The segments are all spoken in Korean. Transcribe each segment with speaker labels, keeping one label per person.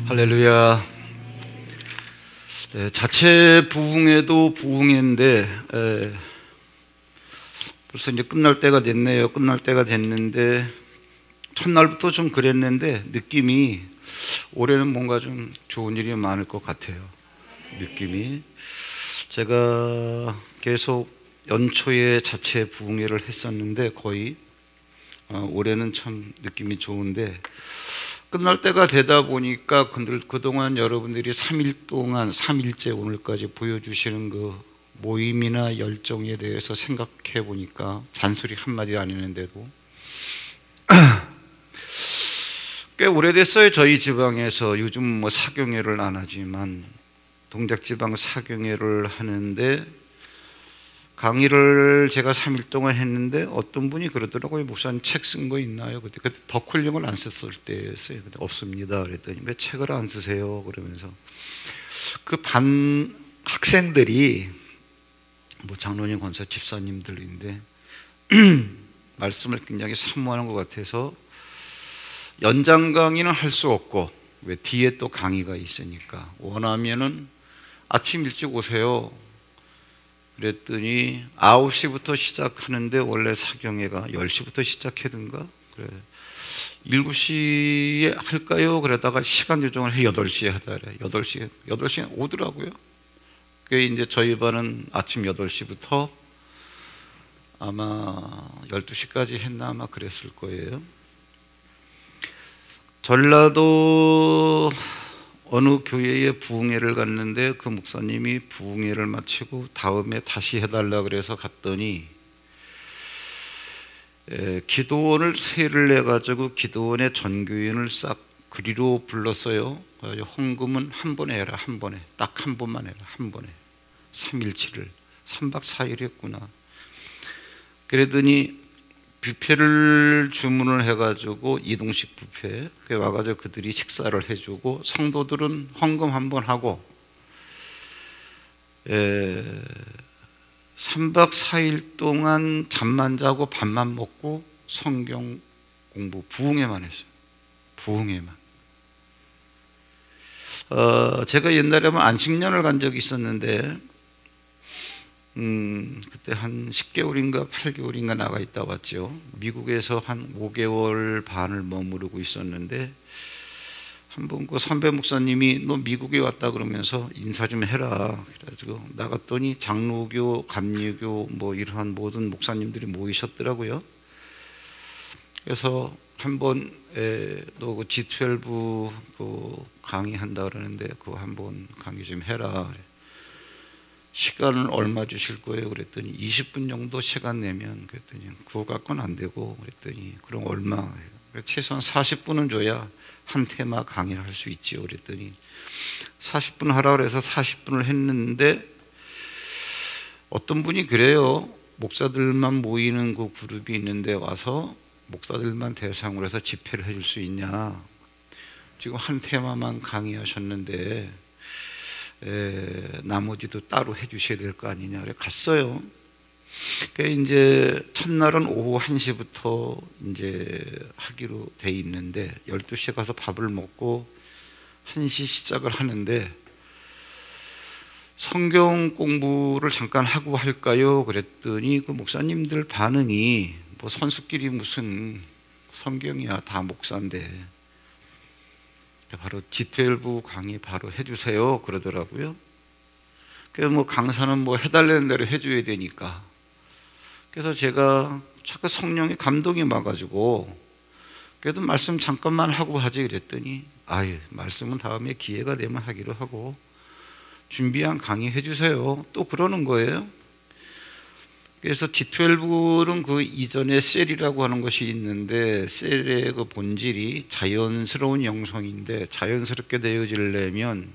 Speaker 1: 할렐루야. 네, 자체 부흥회도 부흥회인데 벌써 이제 끝날 때가 됐네요. 끝날 때가 됐는데 첫날부터 좀 그랬는데 느낌이 올해는 뭔가 좀 좋은 일이 많을 것 같아요. 느낌이 제가 계속 연초에 자체 부흥회를 했었는데 거의 올해는 참 느낌이 좋은데 끝날 때가 되다 보니까 그동안 여러분들이 3일 동안 3일째 오늘까지 보여주시는 그 모임이나 열정에 대해서 생각해 보니까 잔소리 한마디 안 했는데도 꽤 오래됐어요. 저희 지방에서 요즘 뭐 사경회를 안 하지만 동작지방 사경회를 하는데 강의를 제가 3일 동안 했는데 어떤 분이 그러더라고요. 목사님 책 쓴 거 있나요? 그때 덕훈령을 안 썼을 때였어요. 근데 없습니다. 그랬더니 왜 책을 안 쓰세요? 그러면서 그 반 학생들이 뭐 장로님, 권사, 집사님들인데 말씀을 굉장히 사모하는 것 같아서 연장 강의는 할 수 없고 왜 뒤에 또 강의가 있으니까 원하면은 아침 일찍 오세요. 그랬더니 9시부터 시작하는데 원래 사경회가 10시부터 시작하든가 그래 7시에 할까요? 그러다가 시간 조정을 해 8시에 하다 그래 8시에 오더라고요. 그게 이제 저희 반은 아침 8시부터 아마 12시까지 했나 아마 그랬을 거예요. 전라도 어느 교회에 부흥회를 갔는데 그 목사님이 부흥회를 마치고 다음에 다시 해달라 그래서 갔더니 기도원을 세를 내가지고 기도원의 전교인을 싹 그리로 불렀어요. 헌금은 한 번에 해라. 한 번에 딱 한 번만 해라. 한 번에 3일치를 3박 4일 했구나. 그러더니 뷔페를 주문을 해가지고 이동식 뷔페 와가지고 그들이 식사를 해주고 성도들은 헌금 한번 하고 3박 4일 동안 잠만 자고 밥만 먹고 성경 공부 부흥회만 했어요. 부흥회만. 제가 옛날에 안식년을 간 적이 있었는데 그때 한 10개월인가 8개월인가 나가 있다 왔죠. 미국에서 한 5개월 반을 머무르고 있었는데 한번 그 선배 목사님이 너 미국에 왔다 그러면서 인사 좀 해라. 그래가지고 나갔더니 장로교, 감리교 뭐 이러한 모든 목사님들이 모이셨더라고요. 그래서 한번 너 그 G12 그 강의한다 그러는데 그거 한번 강의 좀 해라. 시간을 얼마 주실 거예요? 그랬더니 20분 정도 시간 내면 그랬더니 그거 갖고는 안 되고 그랬더니 그럼 얼마? 최소한 40분은 줘야 한 테마 강의를 할 수 있지요. 그랬더니 40분 하라 그래서 40분을 했는데 어떤 분이 그래요. 목사들만 모이는 그 그룹이 있는데 와서 목사들만 대상으로 해서 집회를 해줄 수 있냐? 지금 한 테마만 강의하셨는데 나머지도 따로 해주셔야 될 거 아니냐. 그래 갔어요. 그러니까 이제 첫날은 오후 1시부터 이제 하기로 돼 있는데 12시에 가서 밥을 먹고 1시 시작을 하는데 성경 공부를 잠깐 하고 할까요? 그랬더니 그 목사님들 반응이 뭐 선수끼리 무슨 성경이야 다 목사인데 바로 G12 강의 바로 해주세요 그러더라고요. 그래서 뭐 강사는 뭐 해달라는 대로 해줘야 되니까 그래서 제가 자꾸 성령의 감동이 와가지고 그래도 말씀 잠깐만 하고 하지 그랬더니 아예 말씀은 다음에 기회가 되면 하기로 하고 준비한 강의 해주세요 또 그러는 거예요. 그래서 G12는 그 이전에 셀이라고 하는 것이 있는데 셀의 그 본질이 자연스러운 영성인데 자연스럽게 되어지려면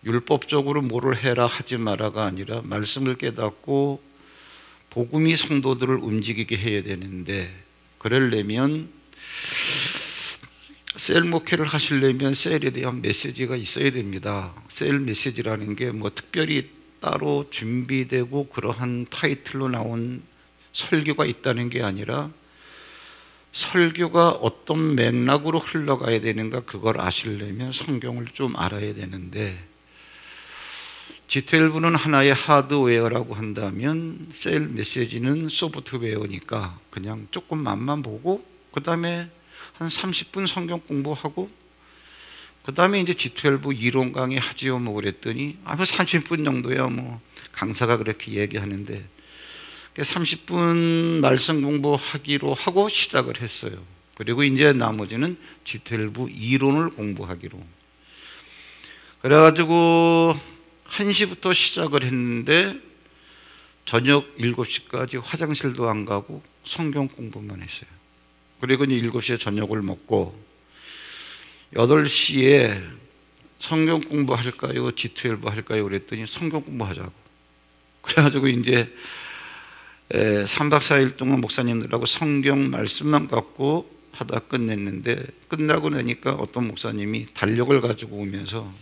Speaker 1: 율법적으로 뭐를 해라 하지 마라가 아니라 말씀을 깨닫고 복음이 성도들을 움직이게 해야 되는데 그러려면 셀 목회를 하시려면 셀에 대한 메시지가 있어야 됩니다. 셀 메시지라는 게 뭐 특별히 따로 준비되고 그러한 타이틀로 나온 설교가 있다는 게 아니라 설교가 어떤 맥락으로 흘러가야 되는가 그걸 아시려면 성경을 좀 알아야 되는데, G12는 하나의 하드웨어라고 한다면 세일 메시지는 소프트웨어니까 그냥 조금 맛만 보고 그 다음에 한 30분 성경 공부하고 그 다음에 이제 G12 이론 강의 하지요 뭐 그랬더니 뭐 30분 정도야 뭐 강사가 그렇게 얘기하는데 30분 말씀 공부하기로 하고 시작을 했어요. 그리고 이제 나머지는 G12 이론을 공부하기로. 그래가지고 1시부터 시작을 했는데 저녁 7시까지 화장실도 안 가고 성경 공부만 했어요. 그리고 이제 7시에 저녁을 먹고 8시에 성경 공부할까요? G12 할까요? 그랬더니 성경 공부하자고. 그래가지고 이제 3박 4일 동안 목사님들하고 성경 말씀만 갖고 하다 끝냈는데, 끝나고 나니까 어떤 목사님이 달력을 가지고 오면서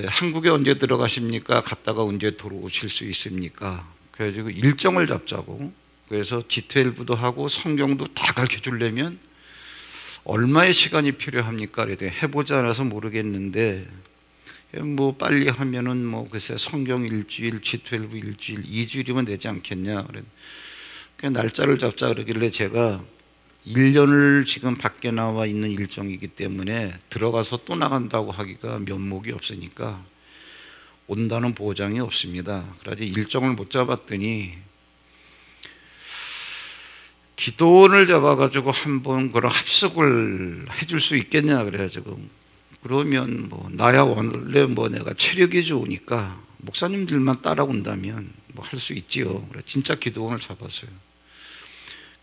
Speaker 1: 한국에 언제 들어가십니까? 갔다가 언제 들어오실 수 있습니까? 그래가지고 일정을 잡자고. 그래서 G12도 하고 성경도 다 가르쳐 주려면 얼마의 시간이 필요합니까? 그랬더니 해보지 않아서 모르겠는데 뭐 빨리 하면은 뭐 글쎄 성경 일주일, G12 일주일, 2주일이면 되지 않겠냐. 그래 날짜를 잡자 그러길래 제가 1년을 지금 밖에 나와 있는 일정이기 때문에 들어가서 또 나간다고 하기가 면목이 없으니까 온다는 보장이 없습니다. 그래서 일정을 못 잡았더니 기도원을 잡아가지고 한번 그런 합숙을 해줄 수 있겠냐 그래가지고, 그러면 뭐 나야 원래 뭐 내가 체력이 좋으니까 목사님들만 따라온다면 뭐 할 수 있지요. 그래 진짜 기도원을 잡았어요.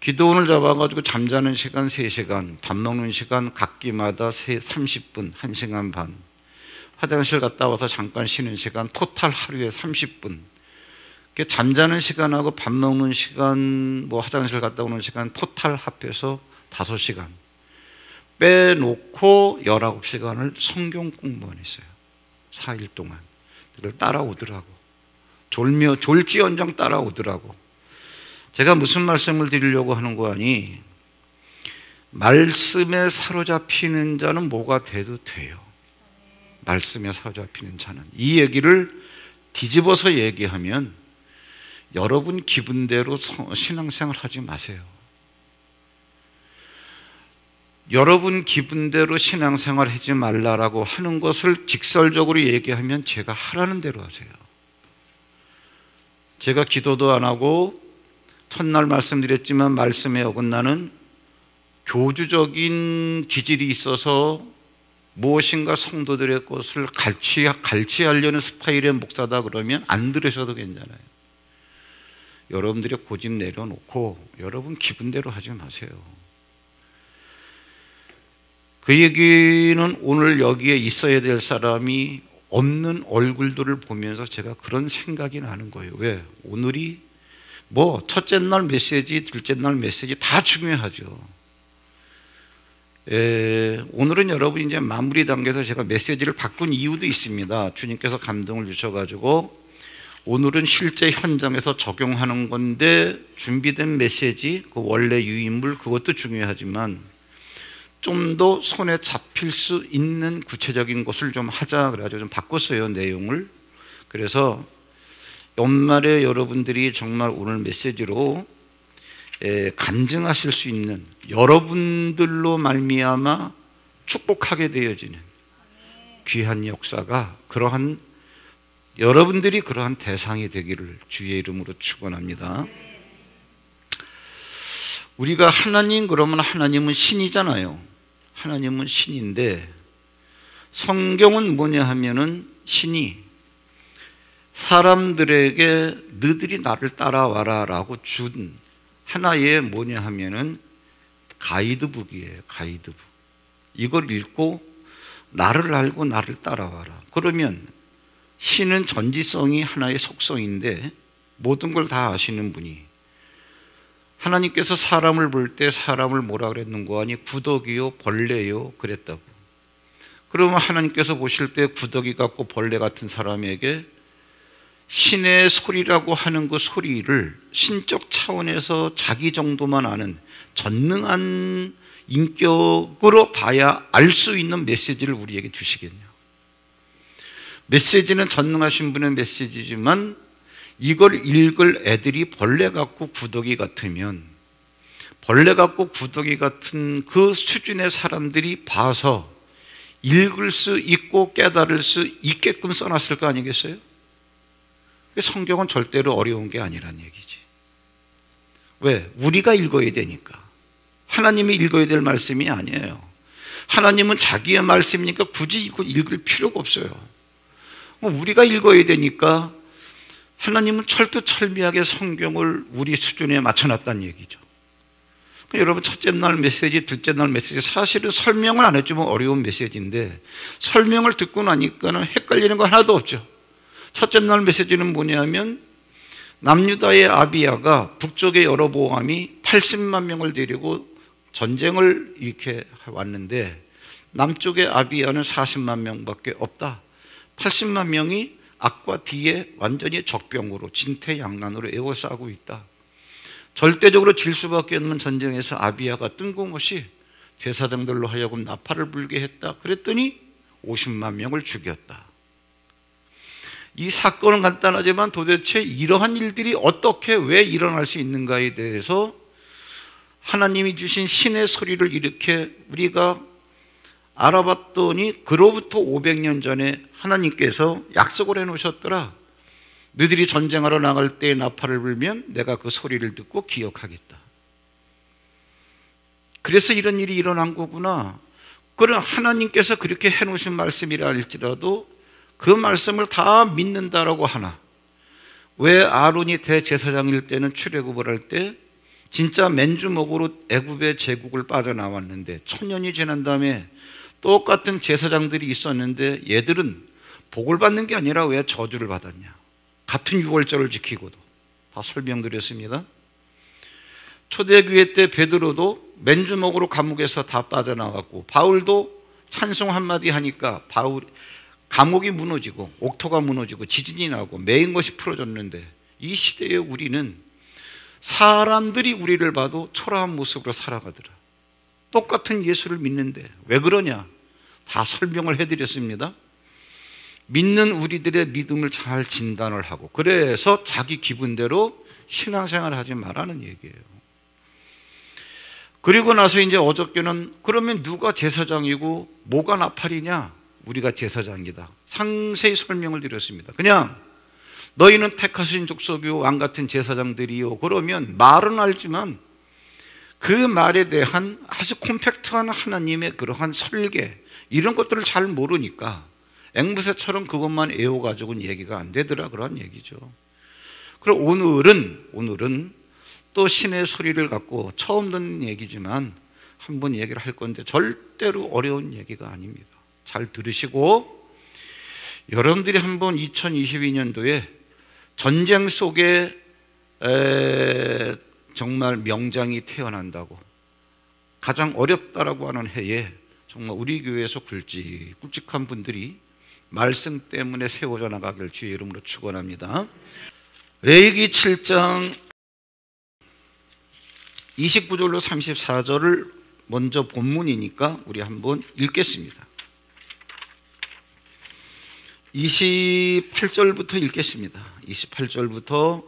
Speaker 1: 기도원을 잡아가지고 잠자는 시간 3시간, 밥 먹는 시간 각기마다 30분, 1시간 반, 화장실 갔다 와서 잠깐 쉬는 시간 토탈 하루에 30분. 잠자는 시간하고 밥 먹는 시간, 뭐 화장실 갔다 오는 시간 토탈 합해서 5시간 빼놓고 19시간을 성경 공부만 했어요. 4일 동안. 그걸 따라오더라고. 졸지언정 따라오더라고. 제가 무슨 말씀을 드리려고 하는 거 아니, 말씀에 사로잡히는 자는 뭐가 돼도 돼요. 말씀에 사로잡히는 자는. 이 얘기를 뒤집어서 얘기하면 여러분 기분대로 신앙생활 하지 마세요. 여러분 기분대로 신앙생활 하지 말라라고 하는 것을 직설적으로 얘기하면 제가 하라는 대로 하세요. 제가 기도도 안 하고 첫날 말씀드렸지만 말씀에 어긋나는 교주적인 기질이 있어서 무엇인가 성도들의 것을 갈취하려는 스타일의 목사다 그러면 안 들으셔도 괜찮아요. 여러분들의 고집 내려놓고 여러분 기분대로 하지 마세요. 그 얘기는 오늘 여기에 있어야 될 사람이 없는 얼굴들을 보면서 제가 그런 생각이 나는 거예요. 왜? 오늘이 뭐 첫째 날 메시지, 둘째 날 메시지 다 중요하죠. 오늘은 여러분 이제 마무리 단계에서 제가 메시지를 바꾼 이유도 있습니다. 주님께서 감동을 주셔가지고 오늘은 실제 현장에서 적용하는 건데 준비된 메시지, 그 원래 유인물 그것도 중요하지만 좀 더 손에 잡힐 수 있는 구체적인 것을 좀 하자 그래가지고 좀 바꿨어요, 내용을. 그래서 연말에 여러분들이 정말 오늘 메시지로 간증하실 수 있는, 여러분들로 말미암아 축복하게 되어지는 귀한 역사가, 그러한 여러분들이 그러한 대상이 되기를 주의 이름으로 축원합니다. 우리가 하나님 그러면 하나님은 신이잖아요. 하나님은 신인데 성경은 뭐냐 하면은 신이 사람들에게 너희들이 나를 따라와라 라고 준 하나의 뭐냐 하면은 가이드북이에요. 가이드북. 이걸 읽고 나를 알고 나를 따라와라. 그러면 신은 전지성이 하나의 속성인데 모든 걸 다 아시는 분이, 하나님께서 사람을 볼 때 사람을 뭐라 그랬는고 하니 구더기요 벌레요 그랬다고. 그러면 하나님께서 보실 때 구더기 같고 벌레 같은 사람에게 신의 소리라고 하는 그 소리를 신적 차원에서 자기 정도만 아는 전능한 인격으로 봐야 알 수 있는 메시지를 우리에게 주시겠냐. 메시지는 전능하신 분의 메시지지만 이걸 읽을 애들이 벌레 같고 구더기 같으면, 벌레 같고 구더기 같은 그 수준의 사람들이 봐서 읽을 수 있고 깨달을 수 있게끔 써놨을 거 아니겠어요? 성경은 절대로 어려운 게 아니란 얘기지. 왜? 우리가 읽어야 되니까. 하나님이 읽어야 될 말씀이 아니에요. 하나님은 자기의 말씀이니까 굳이 읽을 필요가 없어요. 우리가 읽어야 되니까 하나님은 철두철미하게 성경을 우리 수준에 맞춰놨다는 얘기죠. 여러분, 첫째 날 메시지, 둘째 날 메시지, 사실은 설명을 안 해주면 어려운 메시지인데 설명을 듣고 나니까는 헷갈리는 거 하나도 없죠. 첫째 날 메시지는 뭐냐면 남유다의 아비야가 북쪽의 여로보암이 80만 명을 데리고 전쟁을 이렇게 왔는데 남쪽의 아비야는 40만 명밖에 없다. 80만 명이 앞과 뒤에 완전히 적병으로 진퇴양난으로 에워싸고 있다. 절대적으로 질 수밖에 없는 전쟁에서 아비야가 뜬금없이 제사장들로 하여금 나팔을 불게 했다. 그랬더니 50만 명을 죽였다. 이 사건은 간단하지만 도대체 이러한 일들이 어떻게 왜 일어날 수 있는가에 대해서 하나님이 주신 신의 소리를 이렇게 우리가 알아봤더니 그로부터 500년 전에 하나님께서 약속을 해놓으셨더라. 너희들이 전쟁하러 나갈 때 나팔을 불면 내가 그 소리를 듣고 기억하겠다. 그래서 이런 일이 일어난 거구나. 그럼 하나님께서 그렇게 해놓으신 말씀이라 할지라도 그 말씀을 다 믿는다라고 하나? 왜 아론이 대제사장일 때는 출애굽을 할 때 진짜 맨주먹으로 애굽의 제국을 빠져나왔는데 1000년이 지난 다음에 똑같은 제사장들이 있었는데 얘들은 복을 받는 게 아니라 왜 저주를 받았냐? 같은 유월절을 지키고도 다 설명드렸습니다. 초대교회 때 베드로도 맨주먹으로 감옥에서 다 빠져나왔고 바울도 찬송 한마디 하니까 감옥이 무너지고 옥토가 무너지고 지진이 나고 매인 것이 풀어졌는데 이 시대에 우리는 사람들이 우리를 봐도 초라한 모습으로 살아가더라. 똑같은 예수를 믿는데 왜 그러냐? 다 설명을 해드렸습니다. 믿는 우리들의 믿음을 잘 진단을 하고 그래서 자기 기분대로 신앙생활을 하지 말라는 얘기예요. 그리고 나서 이제 어저께는 그러면 누가 제사장이고 뭐가 나팔이냐? 우리가 제사장이다. 상세히 설명을 드렸습니다. 그냥 너희는 택하신 족속이요 왕 같은 제사장들이요. 그러면 말은 알지만 그 말에 대한 아주 콤팩트한 하나님의 그러한 설계 이런 것들을 잘 모르니까 앵무새처럼 그것만 애워가지고는 얘기가 안 되더라 그런 얘기죠. 그리고 오늘은 또 신의 소리를 갖고 처음 듣는 얘기지만 한번 얘기를 할 건데 절대로 어려운 얘기가 아닙니다. 잘 들으시고 여러분들이 한번 2022년도에 전쟁 속에 정말 명장이 태어난다고 가장 어렵다라고 하는 해에 정말 우리 교회에서 굵직한 분들이 말씀 때문에 세워져 나가길 주의 이름으로 축원합니다. 레위기 7장 29절로 34절을 먼저 본문이니까 우리 한번 읽겠습니다. 28절부터 읽겠습니다. 28절부터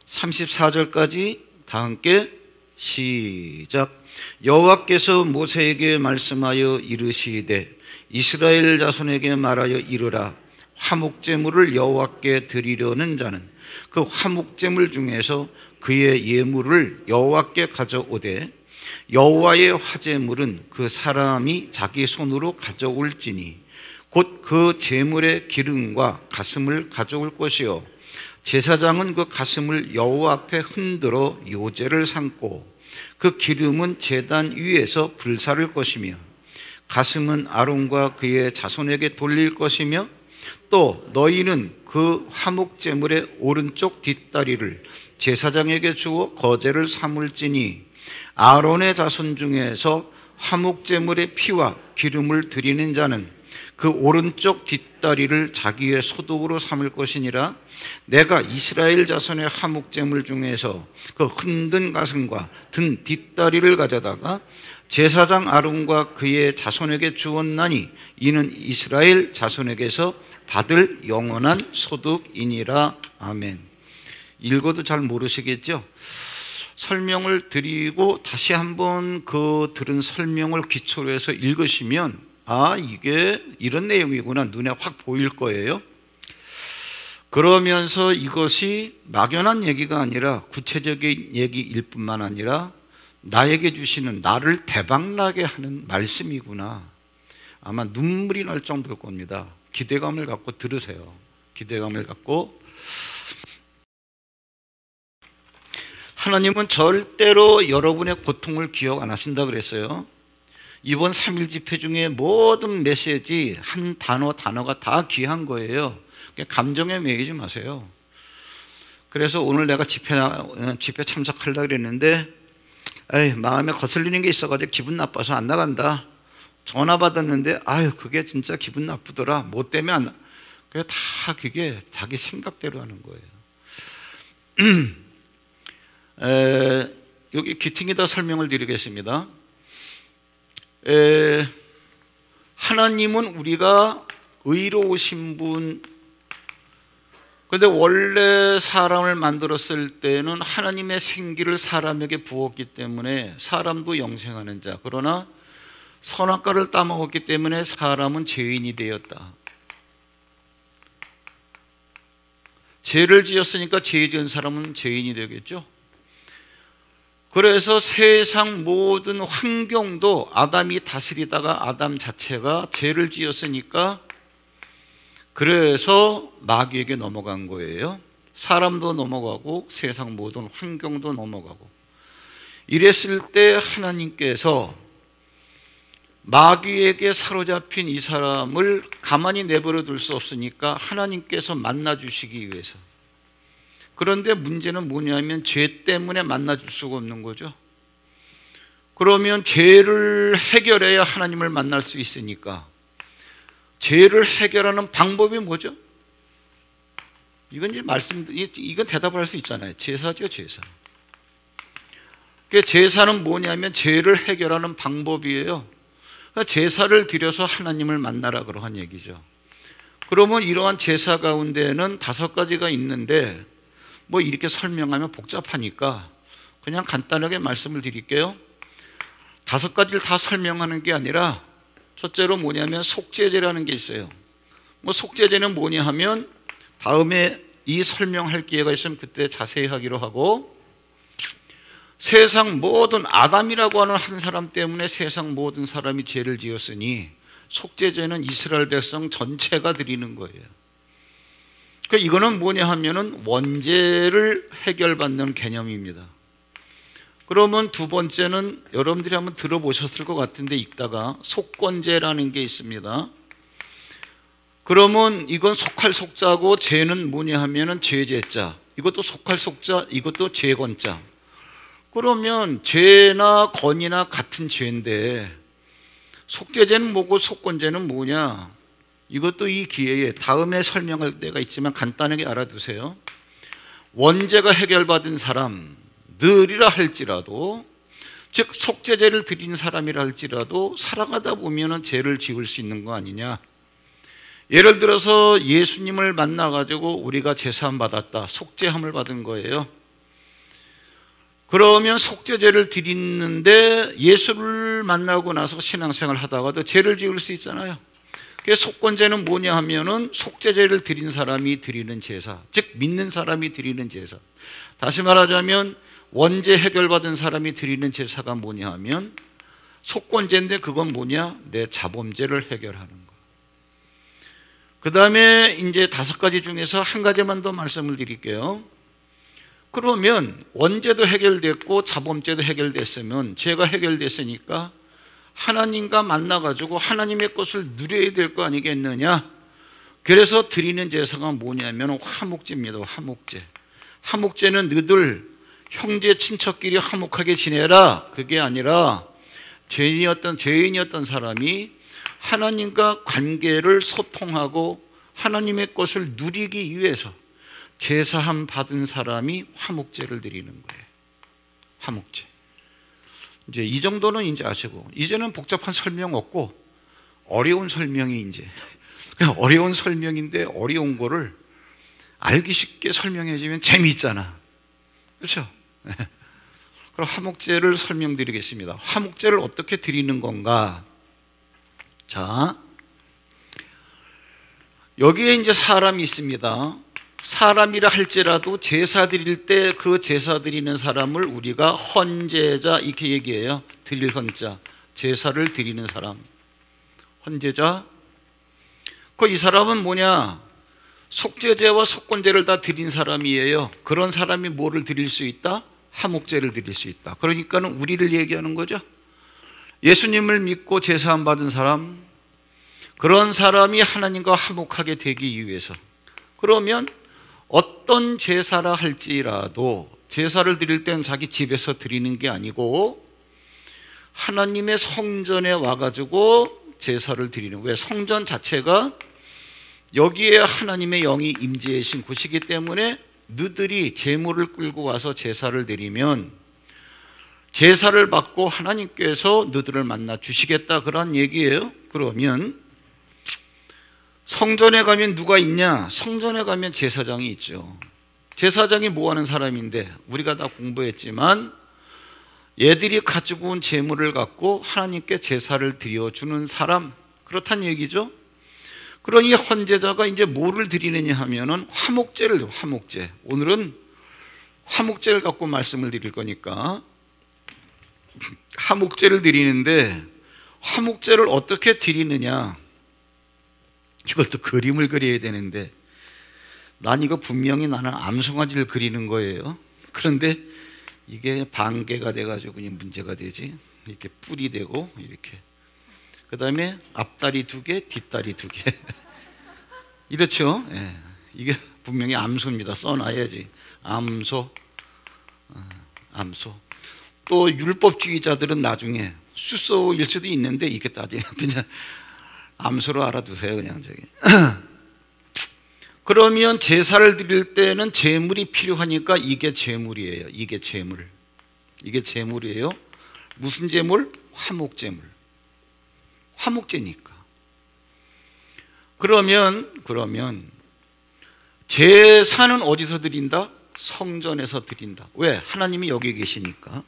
Speaker 1: 34절까지 다 함께 시작. 여호와께서 모세에게 말씀하여 이르시되 이스라엘 자손에게 말하여 이르라. 화목제물을 여호와께 드리려는 자는 그 화목제물 중에서 그의 예물을 여호와께 가져오되 여호와의 화제물은 그 사람이 자기 손으로 가져올지니 곧 그 제물의 기름과 가슴을 가져올 것이요 제사장은 그 가슴을 여호와 앞에 흔들어 요제를 삼고 그 기름은 제단 위에서 불사를 것이며 가슴은 아론과 그의 자손에게 돌릴 것이며 또 너희는 그 화목제물의 오른쪽 뒷다리를 제사장에게 주어 거제를 삼을지니 아론의 자손 중에서 화목제물의 피와 기름을 드리는 자는 그 오른쪽 뒷다리를 자기의 소득으로 삼을 것이니라. 내가 이스라엘 자손의 화목제물 중에서 그 흔든 가슴과 든 뒷다리를 가져다가 제사장 아론과 그의 자손에게 주었나니 이는 이스라엘 자손에게서 받을 영원한 소득이니라. 아멘. 읽어도 잘 모르시겠죠? 설명을 드리고 다시 한번 그 들은 설명을 기초로 해서 읽으시면 아, 이게 이런 내용이구나 눈에 확 보일 거예요. 그러면서 이것이 막연한 얘기가 아니라 구체적인 얘기일 뿐만 아니라 나에게 주시는 나를 대박나게 하는 말씀이구나. 아마 눈물이 날 정도일 겁니다. 기대감을 갖고 들으세요. 기대감을 갖고. 하나님은 절대로 여러분의 고통을 기억 안 하신다 그랬어요. 이번 3일 집회 중에 모든 메시지 한 단어가 다 귀한 거예요. 감정에 매이지 마세요. 그래서 오늘 내가 집회 참석하려고 그랬는데 마음에 거슬리는 게 있어가지고 기분 나빠서 안 나간다. 전화 받았는데 그게 진짜 기분 나쁘더라. 뭐 때문에 안 나. 그게 다 그게 자기 생각대로 하는 거예요. 여기 귀퉁이다 설명을 드리겠습니다. 하나님은 우리가 의로우신 분, 근데 원래 사람을 만들었을 때는 하나님의 생기를 사람에게 부었기 때문에 사람도 영생하는 자, 그러나 선악과를 따먹었기 때문에 사람은 죄인이 되었다. 죄를 지었으니까 죄 지은 사람은 죄인이 되겠죠. 그래서 세상 모든 환경도 아담이 다스리다가 아담 자체가 죄를 지었으니까 그래서 마귀에게 넘어간 거예요. 사람도 넘어가고 세상 모든 환경도 넘어가고. 이랬을 때 하나님께서 마귀에게 사로잡힌 이 사람을 가만히 내버려 둘 수 없으니까 하나님께서 만나주시기 위해서. 그런데 문제는 뭐냐면 죄 때문에 만나줄 수가 없는 거죠. 그러면 죄를 해결해야 하나님을 만날 수 있으니까 죄를 해결하는 방법이 뭐죠? 이건 이제 이건 대답할 수 있잖아요. 제사죠, 제사. 제사는 뭐냐면 죄를 해결하는 방법이에요. 그러니까 제사를 드려서 하나님을 만나라 그러한 얘기죠. 그러면 이러한 제사 가운데는 5가지가 있는데 뭐 이렇게 설명하면 복잡하니까 그냥 간단하게 말씀을 드릴게요. 5가지를 다 설명하는 게 아니라 첫째로 뭐냐면 속죄제라는 게 있어요. 뭐 속죄제는 뭐냐 하면 다음에 이 설명할 기회가 있으면 그때 자세히 하기로 하고, 세상 모든 아담이라고 하는 한 사람 때문에 세상 모든 사람이 죄를 지었으니 속죄제는 이스라엘 백성 전체가 드리는 거예요. 그러니까 이거는 뭐냐 하면은 원죄를 해결받는 개념입니다. 그러면 두 번째는 여러분들이 한번 들어보셨을 것 같은데 읽다가 속건제라는 게 있습니다. 그러면 이건 속할 속자고 죄는 뭐냐 하면은 죄제자, 이것도 속할 속자, 이것도 죄건자. 그러면 죄나 건이나 같은 죄인데 속죄제는 뭐고 속건제는 뭐냐? 이것도 이 기회에 다음에 설명할 때가 있지만 간단하게 알아두세요. 원죄가 해결받은 사람들이라 할지라도, 즉 속죄제를 드린 사람이라 할지라도 살아가다 보면 죄를 지을 수 있는 거 아니냐. 예를 들어서 예수님을 만나가지고 우리가 제사함 받았다, 속죄함을 받은 거예요. 그러면 속죄제를 드리는데 예수를 만나고 나서 신앙생활 하다가도 죄를 지을 수 있잖아요. 그래서 속건제는 뭐냐 하면은 속죄제를 드린 사람이 드리는 제사, 즉 믿는 사람이 드리는 제사. 다시 말하자면 원죄 해결받은 사람이 드리는 제사가 뭐냐 하면 속건제인데 그건 뭐냐? 내 자범죄를 해결하는 거. 그 다음에 이제 5가지 중에서 한 가지만 더 말씀을 드릴게요. 그러면 원죄도 해결됐고 자범죄도 해결됐으면, 죄가 해결됐으니까 하나님과 만나가지고 하나님의 것을 누려야 될 거 아니겠느냐. 그래서 드리는 제사가 뭐냐면 화목제입니다. 화목제. 화목제는 너희들 형제 친척끼리 화목하게 지내라, 그게 아니라 죄인이었던 사람이 하나님과 관계를 소통하고 하나님의 것을 누리기 위해서 제사함 받은 사람이 화목제를 드리는 거예요. 화목제. 이제 이 정도는 이제 아시고, 이제는 복잡한 설명 없고 어려운 설명이 이제 그냥 어려운 설명인데 어려운 거를 알기 쉽게 설명해 주면 재미있잖아. 그렇죠? 그럼 화목제를 설명드리겠습니다. 화목제를 어떻게 드리는 건가? 자, 여기에 이제 사람이 있습니다. 사람이라 할지라도 제사 드릴 때 그 제사 드리는 사람을 우리가 헌제자 이렇게 얘기해요. 드릴 헌자, 제사를 드리는 사람, 헌제자. 이 사람은 뭐냐? 속죄제와 속건제를 다 드린 사람이에요. 그런 사람이 뭐를 드릴 수 있다? 화목제를 드릴 수 있다. 그러니까는 우리를 얘기하는 거죠. 예수님을 믿고 제사함 받은 사람, 그런 사람이 하나님과 화목하게 되기 위해서. 그러면 어떤 제사라 할지라도 제사를 드릴 땐 자기 집에서 드리는 게 아니고 하나님의 성전에 와가지고 제사를 드리는. 왜? 성전 자체가 여기에 하나님의 영이 임재하신 곳이기 때문에 너들이 제물을 끌고 와서 제사를 드리면 제사를 받고 하나님께서 너들을 만나 주시겠다, 그런 얘기예요. 그러면 성전에 가면 누가 있냐? 성전에 가면 제사장이 있죠. 제사장이 뭐 하는 사람인데, 우리가 다 공부했지만 얘들이 가지고 온 제물을 갖고 하나님께 제사를 드려주는 사람, 그렇단 얘기죠. 그러니 헌제자가 이제 뭐를 드리느냐 하면은 화목제를 드려요. 화목제. 오늘은 화목제를 갖고 말씀을 드릴 거니까 화목제를 드리는데, 화목제를 어떻게 드리느냐, 이것도 그림을 그려야 되는데, 난 이거 분명히 나는 암송아지를 그리는 거예요. 그런데 이게 반개가 돼가지고 그냥 문제가 되지. 이렇게 뿔이 되고 이렇게, 그 다음에 앞다리 2개, 뒷다리 2개 이렇죠. 예. 이게 분명히 암소입니다. 써놔야지. 암소. 암소. 또 율법주의자들은 나중에 수소일 수도 있는데 이게 따지면 그냥 암소로 알아두세요. 그냥 저기. 그러면 제사를 드릴 때는 제물이 필요하니까 이게 제물이에요. 이게 제물. 이게 제물이에요. 무슨 제물? 화목제물. 화목제니까. 그러면 제사는 어디서 드린다? 성전에서 드린다. 왜? 하나님이 여기 계시니까.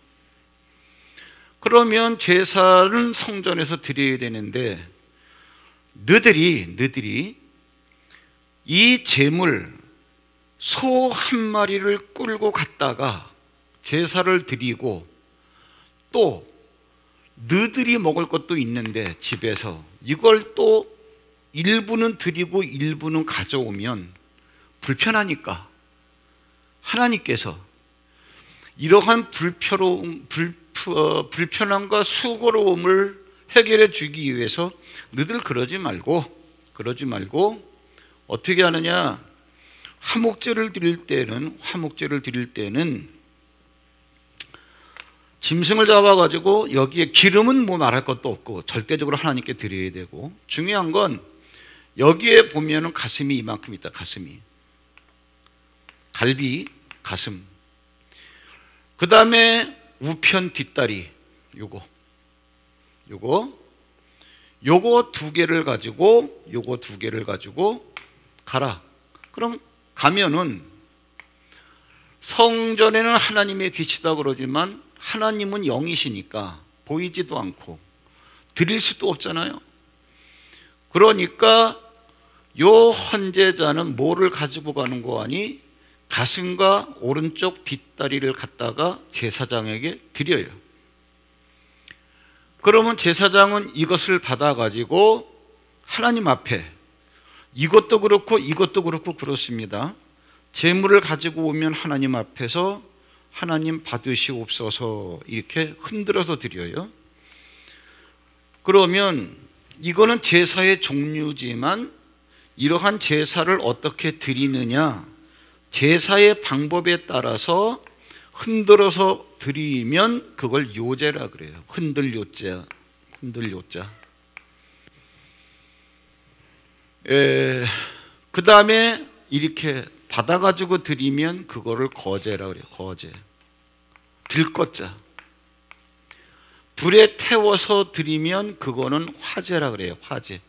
Speaker 1: 그러면 제사는 성전에서 드려야 되는데, 너들이 이 제물 소 한 마리를 끌고 갔다가 제사를 드리고, 또 너들이 먹을 것도 있는데 집에서 이걸 또 일부는 드리고 일부는 가져오면 불편하니까 하나님께서 이러한 불편함과 수고로움을 해결해 주기 위해서 너들 그러지 말고 어떻게 하느냐? 화목제를 드릴 때는 짐승을 잡아가지고 여기에 기름은 뭐 말할 것도 없고 절대적으로 하나님께 드려야 되고, 중요한 건 여기에 보면은 가슴이 이만큼 있다. 가슴이, 갈비, 가슴. 그 다음에 우편 뒷다리, 요거 2개를 가지고 가라. 그럼 가면은 성전에는 하나님이 계시다 그러지만 하나님은 영이시니까 보이지도 않고 드릴 수도 없잖아요. 그러니까 요 헌제자는 뭐를 가지고 가는 거 아니? 가슴과 오른쪽 뒷다리를 갖다가 제사장에게 드려요. 그러면 제사장은 이것을 받아가지고 하나님 앞에, 이것도 그렇고 그렇습니다. 제물을 가지고 오면 하나님 앞에서 하나님 받으시옵소서 이렇게 흔들어서 드려요. 그러면 이거는 제사의 종류지만 이러한 제사를 어떻게 드리느냐, 제사의 방법에 따라서 흔들어서 드리면 그걸 요제라 그래요. 흔들 요자. 그 다음에 이렇게 받아가지고 드리면 그거를 거제라 그래요. 거제. 들것자. 불에 태워서 드리면 그거는 화제라 그래요. 화제.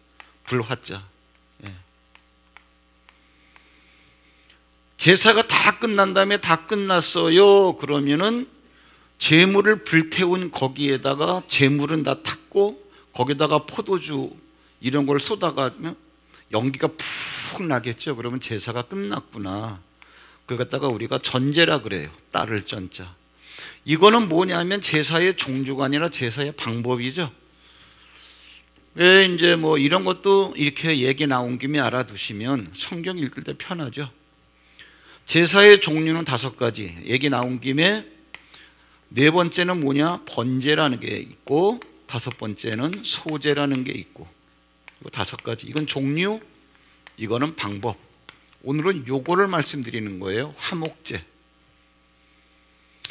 Speaker 1: 불화자. 제사가 다 끝난 다음에 다 끝났어요. 그러면은 제물을 불태운 거기에다가 제물은 다 탔고 거기다가 포도주 이런 걸 쏟아가면 연기가 푹 나겠죠. 그러면 제사가 끝났구나. 그걸 갖다가 우리가 전제라 그래요. 따를 전자. 이거는 뭐냐면 제사의 종류가 아니라 제사의 방법이죠. 왜 이제 뭐 이런 것도 이렇게 얘기 나온 김에 알아두시면 성경 읽을 때 편하죠. 제사의 종류는 5가지. 얘기 나온 김에 4번째는 뭐냐? 번제라는 게 있고 5번째는 소제라는 게 있고, 이거 5가지. 이건 종류, 이거는 방법. 오늘은 요거를 말씀드리는 거예요. 화목제.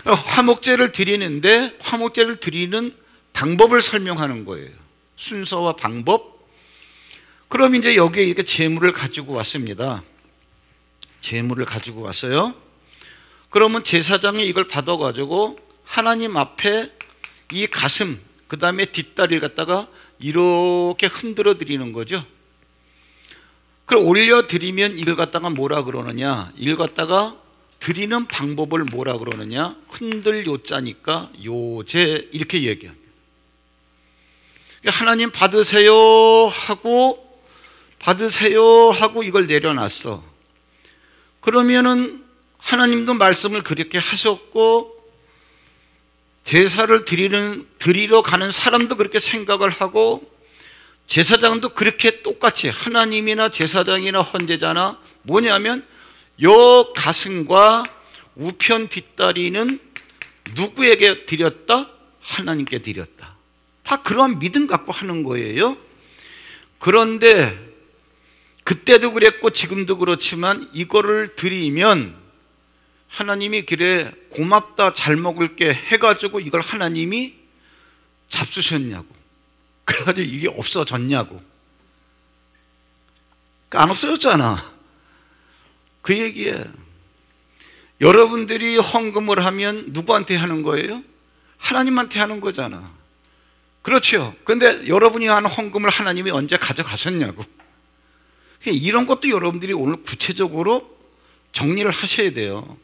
Speaker 1: 화목제를 드리는데 화목제를 드리는 방법을 설명하는 거예요. 순서와 방법. 그럼 이제 여기에 이렇게 제물을 가지고 왔습니다. 제물을 가지고 왔어요. 그러면 제사장이 이걸 받아가지고 하나님 앞에 이 가슴, 그 다음에 뒷다리를 갖다가 이렇게 흔들어 드리는 거죠. 그걸 올려드리면 이걸 갖다가 뭐라 그러느냐? 이걸 갖다가 드리는 방법을 뭐라 그러느냐? 흔들 요자니까 요제 이렇게 얘기합니다. 하나님 받으세요 하고 이걸 내려놨어. 그러면은 하나님도 말씀을 그렇게 하셨고 제사를 드리러 가는 사람도 그렇게 생각을 하고 제사장도 그렇게 똑같이 하나님이나 제사장이나 헌제자나 뭐냐면 요 가슴과 우편 뒷다리는 누구에게 드렸다? 하나님께 드렸다. 다 그런 믿음 갖고 하는 거예요. 그런데 그때도 그랬고 지금도 그렇지만 이거를 드리면 하나님이 그래 고맙다 잘 먹을게 해가지고 이걸 하나님이 잡수셨냐고, 그래가지고 이게 없어졌냐고. 안 없어졌잖아. 그 얘기에 여러분들이 헌금을 하면 누구한테 하는 거예요? 하나님한테 하는 거잖아. 그렇죠. 근데 여러분이 하는 헌금을 하나님이 언제 가져가셨냐고. 이런 것도 여러분들이 오늘 구체적으로 정리를 하셔야 돼요.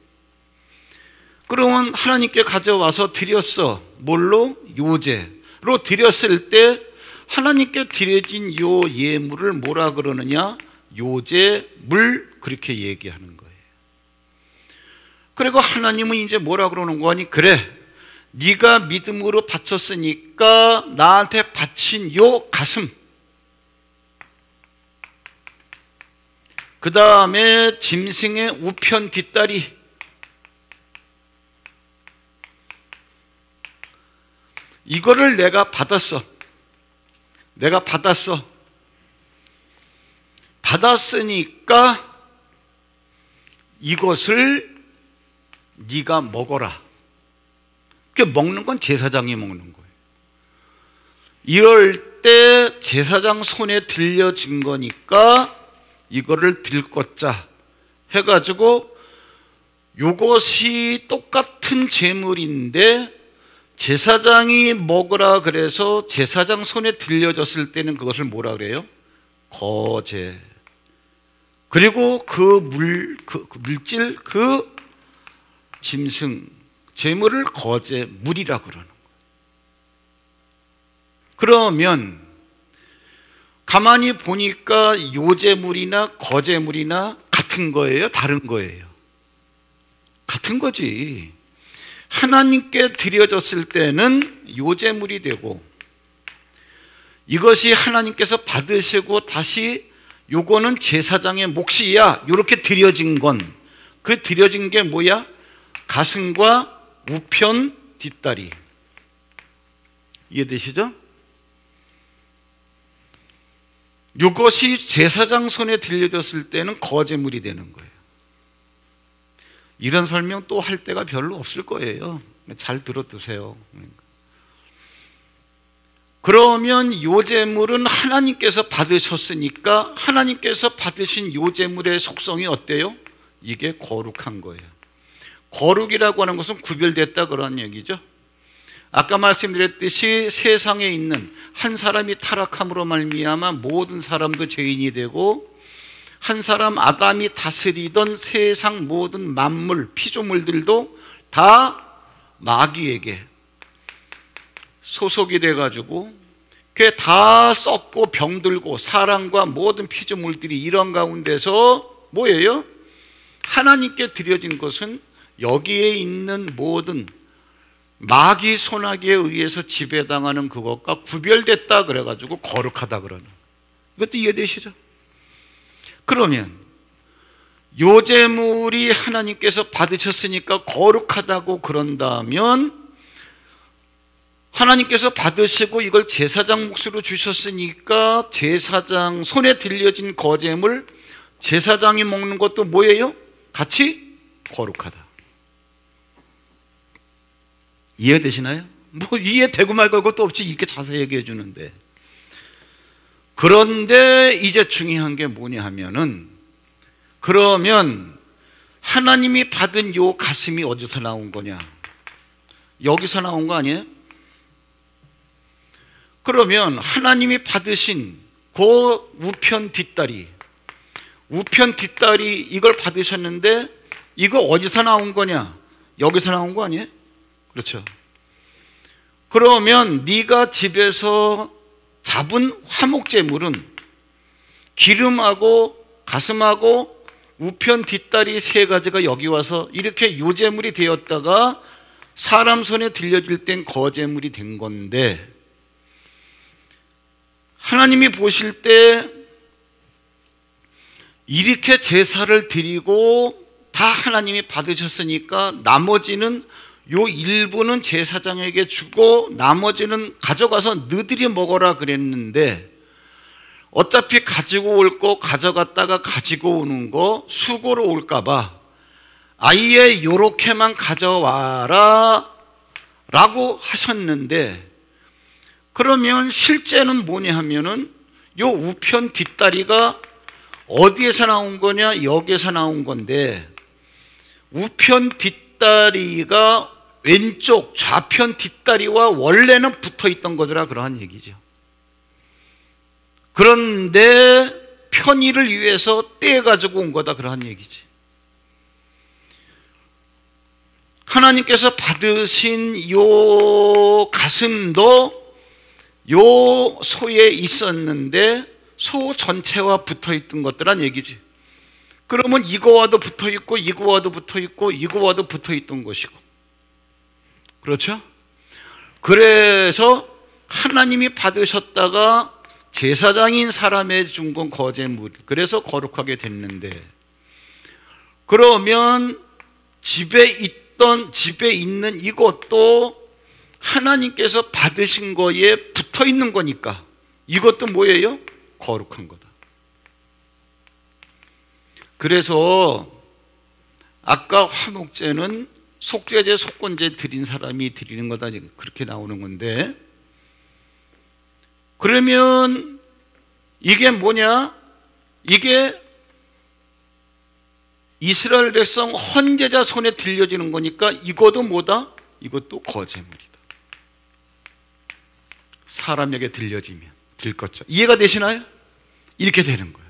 Speaker 1: 그러면 하나님께 가져와서 드렸어. 뭘로? 요제로 드렸을 때 하나님께 드려진 요 예물을 뭐라 그러느냐? 요제물, 그렇게 얘기하는 거예요. 그리고 하나님은 이제 뭐라 그러는 거니? 그래, 네가 믿음으로 바쳤으니까 나한테 바친 요 가슴, 그 다음에 짐승의 우편 뒷다리, 이거를 내가 받았어. 내가 받았으니까 이것을 네가 먹어라. 그 먹는 건 제사장이 먹는 거예요. 이럴 때 제사장 손에 들려진 거니까 이거를 들것자 해가지고 요것이 똑같은 제물인데 제사장이 먹으라 그래서 제사장 손에 들려졌을 때는 그것을 뭐라 그래요? 거제. 그리고 그 물질, 그 짐승 제물을 거제 물이라 그러는 거예요. 그러면 가만히 보니까 요제물이나 거제물이나 같은 거예요? 다른 거예요? 같은 거지. 하나님께 드려졌을 때는 요제물이 되고 이것이 하나님께서 받으시고 다시 요거는 제사장의 몫이야. 이렇게 드려진 건, 그 드려진 게 뭐야? 가슴과 우편 뒷다리. 이해되시죠? 이것이 제사장 손에 들려졌을 때는 거제물이 되는 거예요. 이런 설명 또 할 때가 별로 없을 거예요. 잘 들어두세요. 그러면 요제물은 하나님께서 받으셨으니까 하나님께서 받으신 요제물의 속성이 어때요? 이게 거룩한 거예요. 거룩이라고 하는 것은 구별됐다 그런 얘기죠. 아까 말씀드렸듯이 세상에 있는 한 사람이 타락함으로 말미암아 모든 사람도 죄인이 되고, 한 사람 아담이 다스리던 세상 모든 만물, 피조물들도 다 마귀에게 소속이 돼가지고 그게 다 썩고 병들고, 사람과 모든 피조물들이 이런 가운데서 뭐예요? 하나님께 드려진 것은 여기에 있는 모든 마귀 손아귀에 의해서 지배당하는 그것과 구별됐다 그래가지고 거룩하다 그러는, 이것도 이해되시죠? 그러면 요제물이 하나님께서 받으셨으니까 거룩하다고 그런다면, 하나님께서 받으시고 이걸 제사장 몫으로 주셨으니까 제사장 손에 들려진 거제물, 제사장이 먹는 것도 뭐예요? 같이 거룩하다. 이해되시나요? 뭐 이해되고 말고 것도 없이 이렇게 자세히 얘기해 주는데, 그런데 이제 중요한 게 뭐냐 하면은, 그러면 하나님이 받은 요 가슴이 어디서 나온 거냐? 여기서 나온 거 아니에요? 그러면 하나님이 받으신 그 우편 뒷다리 이걸 받으셨는데 이거 어디서 나온 거냐? 여기서 나온 거 아니에요? 그렇죠. 그러면 네가 집에서 잡은 화목제물은 기름하고 가슴하고 우편 뒷다리 세 가지가 여기 와서 이렇게 요제물이 되었다가 사람 손에 들려질 땐 거제물이 된 건데, 하나님이 보실 때 이렇게 제사를 드리고 다 하나님이 받으셨으니까 나머지는 요 일부는 제사장에게 주고 나머지는 가져가서 너희들이 먹어라 그랬는데, 어차피 가지고 올 거 가져갔다가 가지고 오는 거 수고로 올까 봐 아예 요렇게만 가져와라 라고 하셨는데, 그러면 실제는 뭐냐 하면은 요 우편 뒷다리가 어디에서 나온 거냐? 여기에서 나온 건데, 우편 뒷다리가 왼쪽 좌편 뒷다리와 원래는 붙어 있던 거더라 그러한 얘기죠. 그런데 편의를 위해서 떼어 가지고 온 거다 그러한 얘기지. 하나님께서 받으신 요 가슴도 요 소에 있었는데 소 전체와 붙어 있던 것들란 얘기지. 그러면 이거와도 붙어 있고 이거와도 붙어 있고 이거와도 붙어 있던 것이고, 그렇죠? 그래서 하나님이 받으셨다가 제사장인 사람에 준 건 거제물, 그래서 거룩하게 됐는데, 그러면 집에 있는 이것도 하나님께서 받으신 거에 붙어 있는 거니까 이것도 뭐예요? 거룩한 거다. 그래서 아까 화목제는 속죄제, 속건제 드린 사람이 드리는 거다 그렇게 나오는 건데, 그러면 이게 뭐냐? 이게 이스라엘 백성 헌제자 손에 들려지는 거니까 이것도 뭐다? 이것도 거제물이다. 사람에게 들려지면 들것자. 이해가 되시나요? 이렇게 되는 거예요.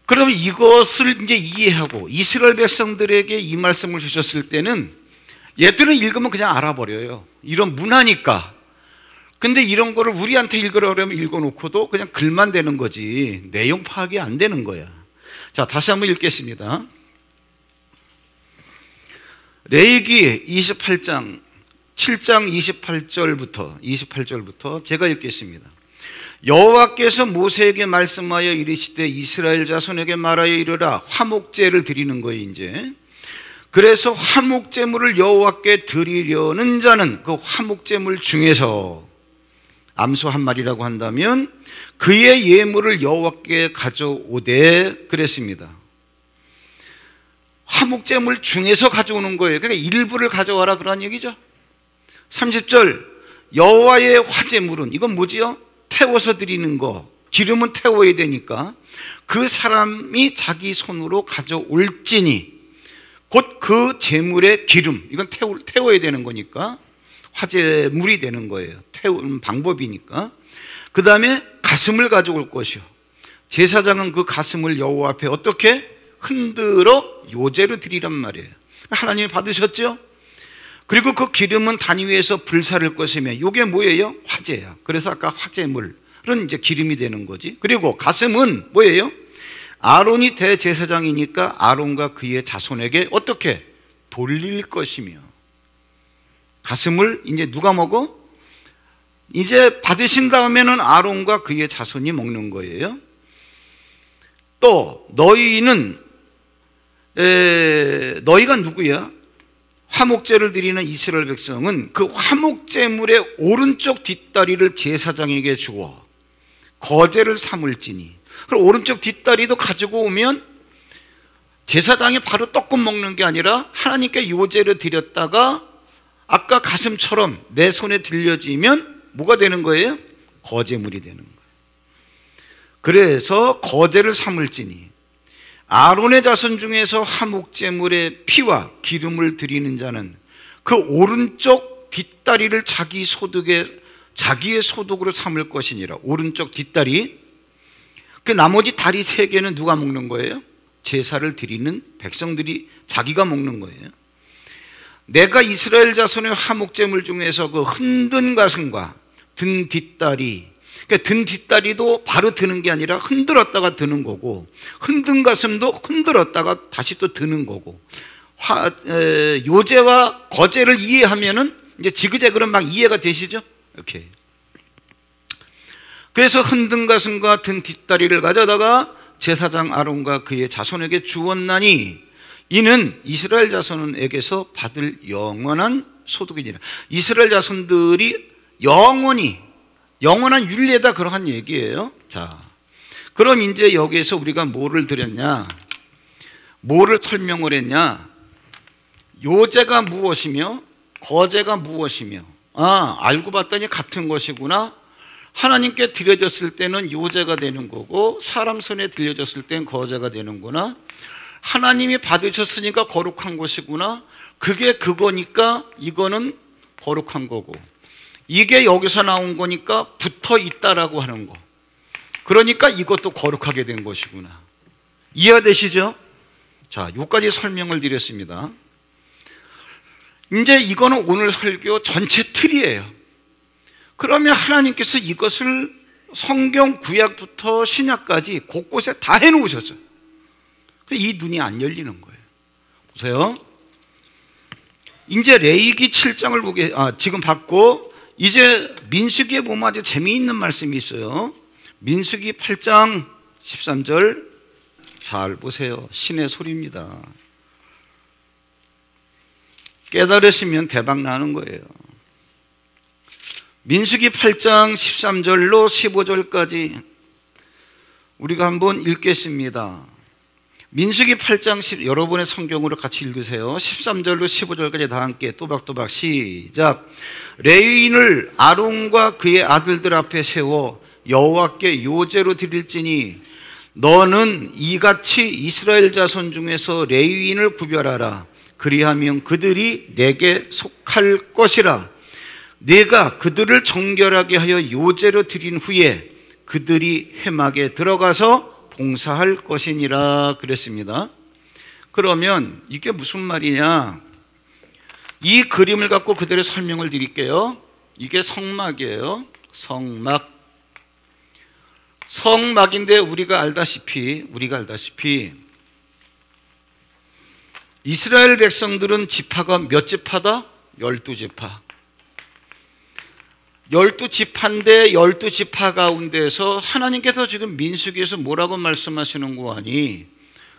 Speaker 1: 그러면 이것을 이제 이해하고 이스라엘 백성들에게 이 말씀을 주셨을 때는 얘들은 읽으면 그냥 알아버려요. 이런 문화니까. 근데 이런 거를 우리한테 읽으려면 읽어놓고도 그냥 글만 되는 거지 내용 파악이 안 되는 거야. 자, 다시 한번 읽겠습니다. 레위기 28장 7장 28절부터 제가 읽겠습니다. 여호와께서 모세에게 말씀하여 이르시되 이스라엘 자손에게 말하여 이르라. 화목제를 드리는 거예요. 이제 그래서 화목제물을 여호와께 드리려는 자는 그 화목제물 중에서 암소 한 마리라고 한다면 그의 예물을 여호와께 가져오되 그랬습니다. 화목제물 중에서 가져오는 거예요. 그러니까 일부를 가져와라 그런 얘기죠. 30절 여호와의 화제물은 이건 뭐지요? 태워서 드리는 거. 기름은 태워야 되니까 그 사람이 자기 손으로 가져올지니 곧 그 제물의 기름, 이건 태워야 되는 거니까 화제물이 되는 거예요. 태우는 방법이니까. 그 다음에 가슴을 가져올 것이요, 제사장은 그 가슴을 여호와 앞에 어떻게 흔들어 요제로 드리란 말이에요. 하나님이 받으셨죠? 그리고 그 기름은 단 위에서 불사를 것이며, 이게 뭐예요? 화제야. 그래서 아까 화제물은 이제 기름이 되는 거지. 그리고 가슴은 뭐예요? 아론이 대제사장이니까 아론과 그의 자손에게 어떻게 돌릴 것이며, 가슴을 이제 누가 먹어? 이제 받으신 다음에는 아론과 그의 자손이 먹는 거예요. 또 너희는 너희가 누구야? 화목제를 드리는 이스라엘 백성은 그 화목제물의 오른쪽 뒷다리를 제사장에게 주어 거제를 삼을지니, 그럼 오른쪽 뒷다리도 가지고 오면 제사장이 바로 떡국 먹는 게 아니라 하나님께 요제를 드렸다가 아까 가슴처럼 내 손에 들려지면 뭐가 되는 거예요? 거제물이 되는 거예요. 그래서 거제를 삼을지니 아론의 자손 중에서 화목제물의 피와 기름을 드리는 자는 그 오른쪽 뒷다리를 자기의 소득으로 삼을 것이니라. 오른쪽 뒷다리. 그 나머지 다리 3개는 누가 먹는 거예요? 제사를 드리는 백성들이 자기가 먹는 거예요. 내가 이스라엘 자손의 화목제물 중에서 그 흔든 가슴과 든 뒷다리, 그러니까 든 뒷다리도 바로 드는 게 아니라 흔들었다가 드는 거고, 흔든 가슴도 흔들었다가 다시 또 드는 거고, 요제와 거제를 이해하면은 이제 지그재그로 막 이해가 되시죠? 이렇게. 그래서 흔든 가슴과 든 뒷다리를 가져다가 제사장 아론과 그의 자손에게 주었나니 이는 이스라엘 자손에게서 받을 영원한 소득이니라. 이스라엘 자손들이 영원한 윤례다, 그러한 얘기예요. 자, 그럼 이제 여기에서 우리가 뭐를 드렸냐, 뭐를 설명을 했냐, 요제가 무엇이며 거제가 무엇이며, 알고 봤더니 같은 것이구나. 하나님께 드려졌을 때는 요제가 되는 거고 사람 손에 들려졌을 때는 거제가 되는구나. 하나님이 받으셨으니까 거룩한 것이구나. 그게 그거니까 이거는 거룩한 거고, 이게 여기서 나온 거니까 붙어 있다라고 하는 거, 그러니까 이것도 거룩하게 된 것이구나. 이해되시죠? 자, 여기까지 설명을 드렸습니다. 이제 이거는 오늘 설교 전체 틀이에요. 그러면 하나님께서 이것을 성경 구약부터 신약까지 곳곳에 다 해놓으셨어요. 이 눈이 안 열리는 거예요. 보세요. 이제 레위기 7장을 지금 봤고, 이제 민수기에 보면 아주 재미있는 말씀이 있어요. 민수기 8장 13절 잘 보세요. 신의 소리입니다. 깨달으시면 대박 나는 거예요. 민수기 8장 13절로 15절까지 우리가 한번 읽겠습니다. 민수기 8장 여러분의 성경으로 같이 읽으세요. 13절로 15절까지 다 함께 또박또박 시작. 레위인을 아론과 그의 아들들 앞에 세워 여호와께 요제로 드릴지니 너는 이같이 이스라엘 자손 중에서 레위인을 구별하라. 그리하면 그들이 내게 속할 것이라. 내가 그들을 정결하게 하여 요제로 드린 후에 그들이 회막에 들어가서 봉사할 것이니라 그랬습니다. 그러면 이게 무슨 말이냐, 이 그림을 갖고 그대로 설명을 드릴게요. 이게 성막이에요. 성막인데 우리가 알다시피 이스라엘 백성들은 지파가 몇 지파다? 12지파. 12지파인데 12지파 가운데서 하나님께서 지금 민수기에서 뭐라고 말씀하시는 거 아니,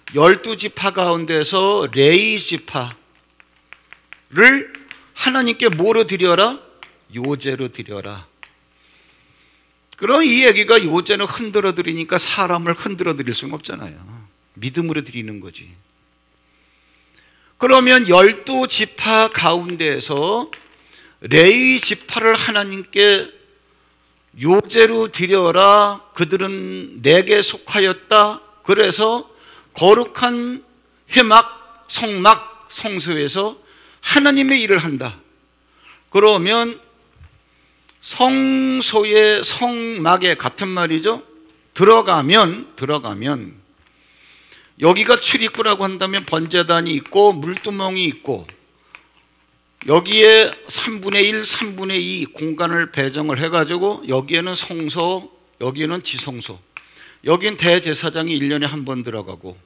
Speaker 1: 12지파 가운데서 레위 지파를 하나님께 뭐로 드려라? 요제로 드려라. 그럼 이 얘기가 요제는 흔들어 드리니까 사람을 흔들어 드릴 수는 없잖아요. 믿음으로 드리는 거지. 그러면 12지파 가운데에서 레위 지파를 하나님께 요제로 드려라. 그들은 내게 속하였다. 그래서 거룩한 회막, 성막, 성소에서 하나님의 일을 한다. 그러면 성소의 성막에 같은 말이죠. 들어가면 여기가 출입구라고 한다면 번제단이 있고 물두멍이 있고 여기에 3분의 1, 3분의 2 공간을 배정을 해가지고 여기에는 성소, 여기에는 지성소, 여기는 대제사장이 1년에 한 번 들어가고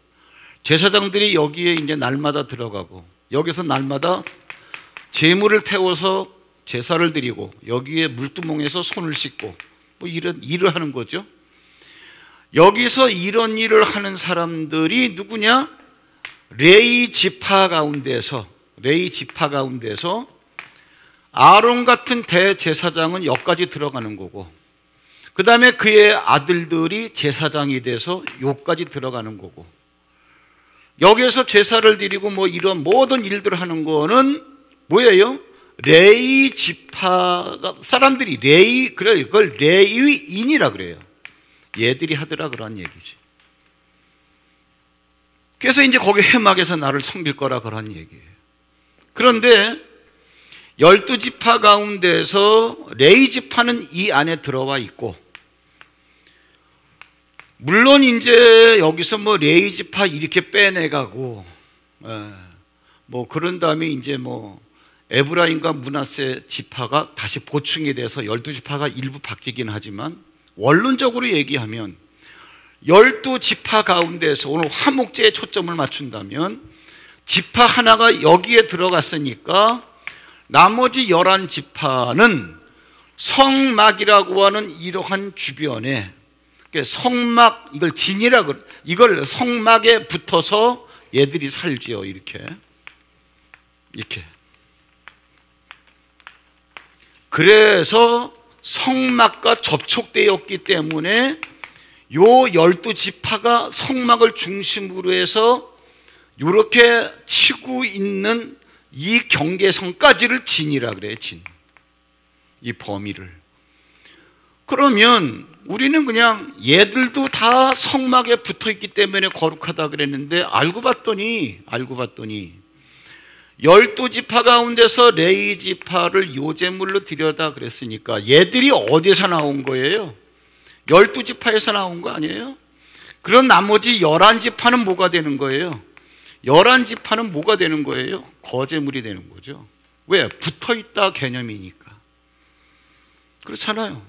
Speaker 1: 제사장들이 여기에 이제 날마다 들어가고 여기서 날마다 제물을 태워서 제사를 드리고 여기에 물두멍에서 손을 씻고 뭐 이런 일을 하는 거죠. 여기서 이런 일을 하는 사람들이 누구냐? 레위 지파 가운데서 아론 같은 대제사장은 여기까지 들어가는 거고 그 다음에 그의 아들들이 제사장이 돼서 여기까지 들어가는 거고 여기에서 제사를 드리고 뭐 이런 모든 일들을 하는 거는 뭐예요? 레위 지파 사람들이 그래요. 그걸 레위인이라 그래요. 얘들이 하더라 그런 얘기지. 그래서 이제 거기 회막에서 나를 섬길 거라 그런 얘기예요. 그런데 12지파 가운데서 레위 지파는 이 안에 들어와 있고 물론 이제 여기서 뭐 레위 지파 이렇게 빼내가고 뭐 그런 다음에 이제 뭐 에브라임과 므낫세 지파가 다시 보충이 돼서 12지파가 일부 바뀌긴 하지만 원론적으로 얘기하면 12지파 가운데서 오늘 화목제에 초점을 맞춘다면 지파 하나가 여기에 들어갔으니까 나머지 11지파는 성막이라고 하는 이러한 주변에 성막, 이걸 진이라고, 이걸 성막에 붙어서 얘들이 살지요. 이렇게 그래서 성막과 접촉되었기 때문에 요 12지파가 성막을 중심으로 해서 이렇게 치고 있는 이 경계선까지를 진이라 그래요. 진, 이 범위를. 그러면 우리는 그냥 얘들도 다 성막에 붙어있기 때문에 거룩하다 그랬는데 알고 봤더니 12지파 가운데서 레위 지파를 요제물로 드려다 그랬으니까 얘들이 어디서 나온 거예요? 12지파에서 나온 거 아니에요? 그런 나머지 11지파는 뭐가 되는 거예요? 11지파는 뭐가 되는 거예요? 거제물이 되는 거죠. 왜? 붙어있다 개념이니까. 그렇잖아요.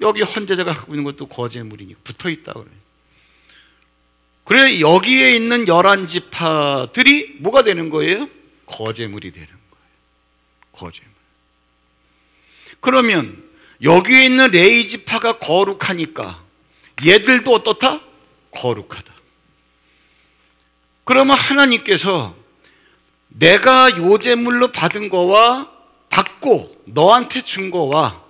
Speaker 1: 여기 헌제자가 갖고 있는 것도 거제물이니까 붙어있다 그래요. 그래 여기에 있는 11지파들이 뭐가 되는 거예요? 거제물이 되는 거예요. 거제물. 그러면 여기에 있는 레위 지파가 거룩하니까 얘들도 어떻다? 거룩하다. 그러면 하나님께서 내가 요제물로 받은 거와 받고 너한테 준 거와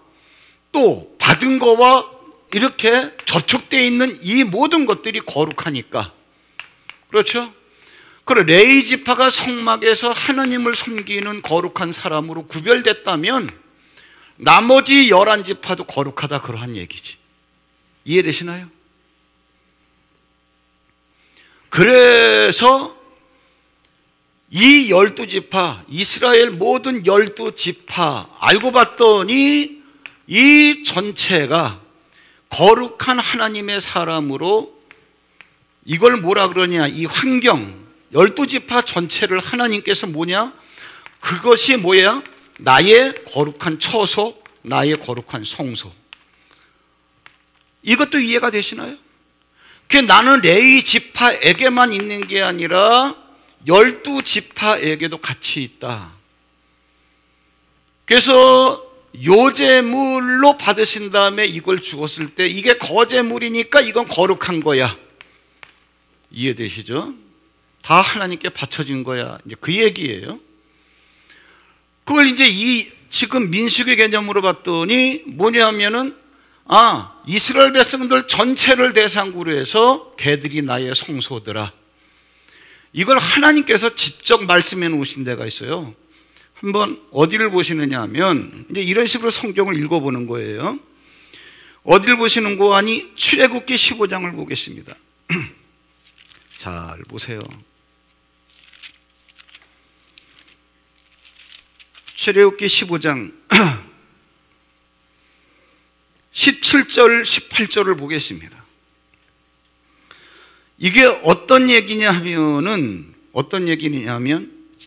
Speaker 1: 또 받은 거와 이렇게 접촉되어 있는 이 모든 것들이 거룩하니까 그렇죠? 그리고 레위 지파가 성막에서 하나님을 섬기는 거룩한 사람으로 구별됐다면 나머지 11지파도 거룩하다 그러한 얘기지. 이해되시나요? 그래서 이 12지파 이스라엘 모든 12지파 알고 봤더니 이 전체가 거룩한 하나님의 사람으로 이걸 뭐라 그러냐 이 환경 12지파 전체를 하나님께서 뭐냐 그것이 뭐야 나의 거룩한 처소 나의 거룩한 성소 이것도 이해가 되시나요? 그 나는 레위 지파에게만 있는 게 아니라 12지파에게도 같이 있다. 그래서 요제물로 받으신 다음에 이걸 주었을 때 이게 거제물이니까 이건 거룩한 거야. 이해되시죠? 다 하나님께 바쳐진 거야. 이제 그 얘기예요. 그걸 이제 지금 민수기 개념으로 봤더니 뭐냐면은 이스라엘 백성들 전체를 대상으로 해서 걔들이 나의 성소더라. 이걸 하나님께서 직접 말씀해 놓으신 데가 있어요. 한번 어디를 보시느냐 하면 이제 이런 식으로 성경을 읽어보는 거예요. 어디를 보시는 거 하니 출애굽기 15장을 보겠습니다. 잘 보세요. 출애굽기 15장 17절 18절을 보겠습니다. 이게 어떤 얘기냐면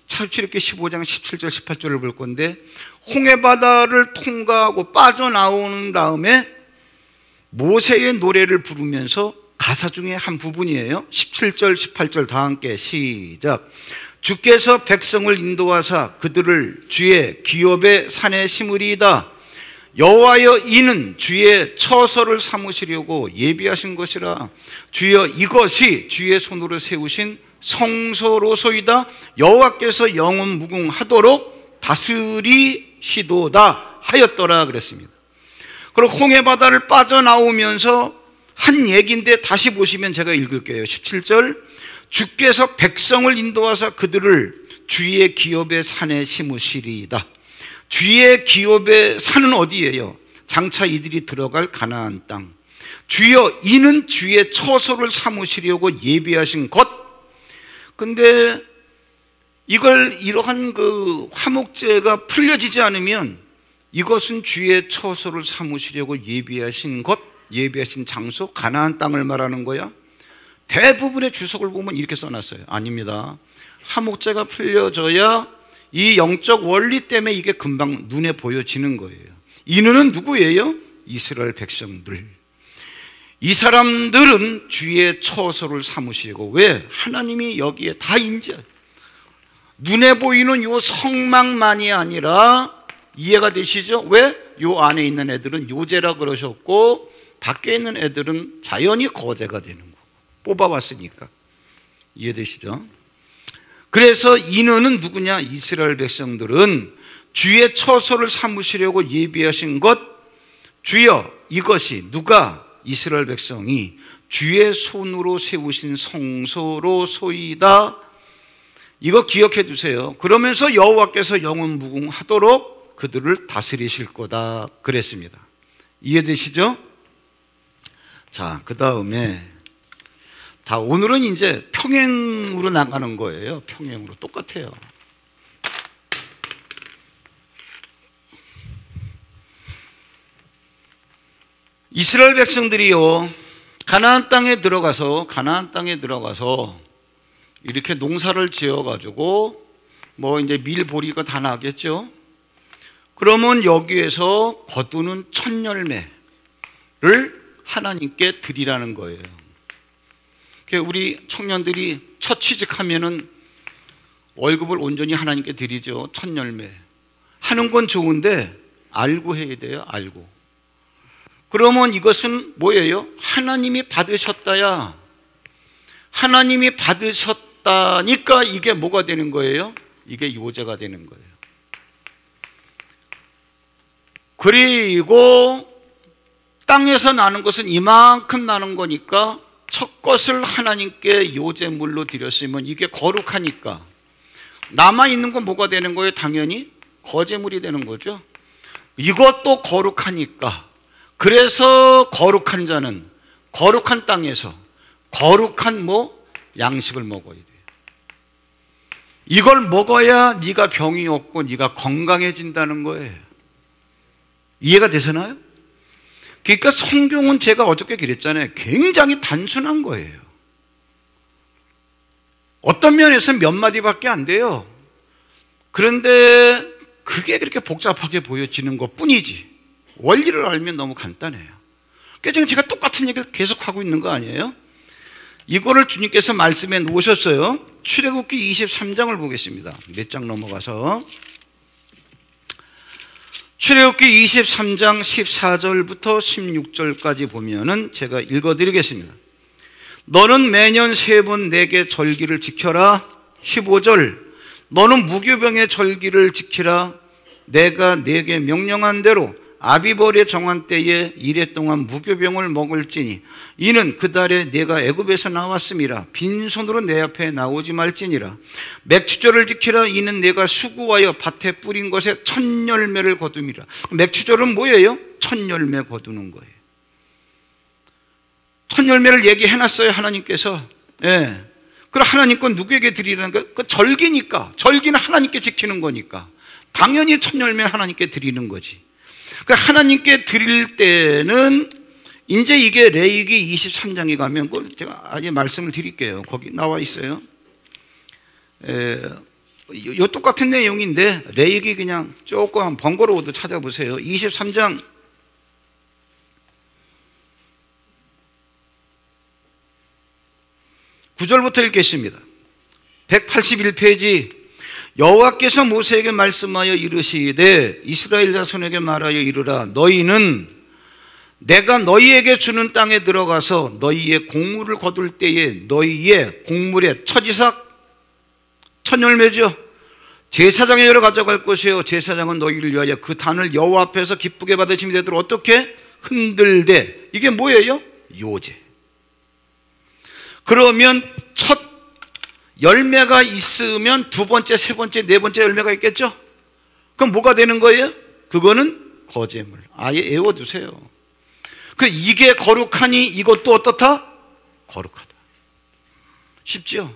Speaker 1: 출애굽기 15장 17절 18절을 볼 건데, 홍해바다를 통과하고 빠져나오는 다음에 모세의 노래를 부르면서 가사 중에 한 부분이에요. 17절 18절 다 함께 시작. 주께서 백성을 인도하사 그들을 주의 기업의 산에 심으리이다. 여호와여, 이는 주의 처소를 삼으시려고 예비하신 것이라. 주여, 이것이 주의 손으로 세우신 성소로소이다. 여호와께서 영원 무궁하도록 다스리시도다 하였더라 그랬습니다. 그리고 홍해바다를 빠져나오면서 한 얘기인데 다시 보시면 제가 읽을게요. 17절, 주께서 백성을 인도하사 그들을 주의 기업의 산에 심으시리이다. 주의 기업의 산은 어디예요? 장차 이들이 들어갈 가나안 땅. 주여, 이는 주의 처소를 삼으시려고 예비하신 것. 근데 이걸 이러한 그 화목제가 풀려지지 않으면 이것은 주의 처소를 삼으시려고 예비하신 것, 예비하신 장소, 가나안 땅을 말하는 거야. 대부분의 주석을 보면 이렇게 써놨어요. 아닙니다. 화목제가 풀려져야 이 영적 원리 때문에 이게 금방 눈에 보여지는 거예요. 이는 누구예요? 이스라엘 백성들. 이 사람들은 주의 처소를 삼으시고, 왜? 하나님이 여기에 다 임재해요. 눈에 보이는 요 성막만이 아니라, 이해가 되시죠? 왜? 요 안에 있는 애들은 요제라 그러셨고 밖에 있는 애들은 자연히 거제가 되는 거고, 뽑아왔으니까. 이해되시죠? 그래서 인원은 누구냐? 이스라엘 백성들은 주의 처소를 삼으시려고 예비하신 것, 주여, 이것이 누가? 이스라엘 백성이 주의 손으로 세우신 성소로소이다. 이거 기억해 두세요. 그러면서 여호와께서 영원 무궁하도록 그들을 다스리실 거다 그랬습니다. 이해되시죠? 자, 그 다음에 오늘은 이제 평행으로 나가는 거예요. 평행으로 똑같아요. 이스라엘 백성들이요, 가나안 땅에 들어가서 이렇게 농사를 지어가지고 뭐 이제 밀보리가 다 나겠죠. 그러면 여기에서 거두는 첫 열매를 하나님께 드리라는 거예요. 우리 청년들이 첫 취직하면은 월급을 온전히 하나님께 드리죠. 첫 열매 하는 건 좋은데 알고 해야 돼요. 알고. 그러면 이것은 뭐예요? 하나님이 받으셨다야. 하나님이 받으셨다니까 이게 뭐가 되는 거예요? 이게 요제가 되는 거예요. 그리고 땅에서 나는 것은 이만큼 나는 거니까 첫 것을 하나님께 요제물로 드렸으면 이게 거룩하니까 남아있는 건 뭐가 되는 거예요? 당연히 거제물이 되는 거죠. 이것도 거룩하니까, 그래서 거룩한 자는 거룩한 땅에서 거룩한 양식을 먹어야 돼요. 이걸 먹어야 네가 병이 없고 네가 건강해진다는 거예요. 이해가 되시나요? 그러니까 성경은 제가 어저께 그랬잖아요. 굉장히 단순한 거예요. 어떤 면에서는 몇 마디밖에 안 돼요. 그런데 그게 그렇게 복잡하게 보여지는 것 뿐이지 원리를 알면 너무 간단해요. 그래서 제가 똑같은 얘기를 계속하고 있는 거 아니에요? 이거를 주님께서 말씀해 놓으셨어요. 출애굽기 23장을 보겠습니다. 몇 장 넘어가서 출애굽기 23장 14절부터 16절까지 보면은 제가 읽어드리겠습니다. 너는 매년 3번 내게 절기를 지켜라. 15절 너는 무교병의 절기를 지키라. 내가 내게 명령한 대로 아비벌의 정한 때에 이래 동안 무교병을 먹을지니 이는 그 달에 내가 애굽에서 나왔음이라 빈손으로 내 앞에 나오지 말지니라. 맥추절을 지키라. 이는 내가 수고하여 밭에 뿌린 것에 첫 열매를 거둠이라. 맥추절은 뭐예요? 첫 열매 거두는 거예요. 첫 열매를 얘기해놨어요, 하나님께서. 예. 그럼 하나님 건 누구에게 드리라는 거예요? 그 절기니까. 절기는 하나님께 지키는 거니까 당연히 첫 열매 하나님께 드리는 거지. 그 하나님께 드릴 때는 이제 이게 레위기 23장에 가면 제가 아예 말씀을 드릴게요. 거기 나와 있어요. 요 똑같은 내용인데 레위기 그냥 조금 번거로워도 찾아보세요. 23장 9절부터 읽겠습니다. 181페이지. 여호와께서 모세에게 말씀하여 이르시되 이스라엘 자손에게 말하여 이르라. 너희는 내가 너희에게 주는 땅에 들어가서 너희의 곡물을 거둘 때에 너희의 곡물의 첫 이삭, 첫 열매죠, 제사장의 열을 가져갈 것이요 제사장은 너희를 위하여 그 단을 여호와 앞에서 기쁘게 받으심이 되도록 어떻게 흔들되. 이게 뭐예요? 요제. 그러면 첫 열매가 있으면 두 번째, 세 번째, 네 번째 열매가 있겠죠? 그럼 뭐가 되는 거예요? 그거는 거제물. 아예 애워두세요. 그 이게 거룩하니 이것도 어떻다? 거룩하다. 쉽죠?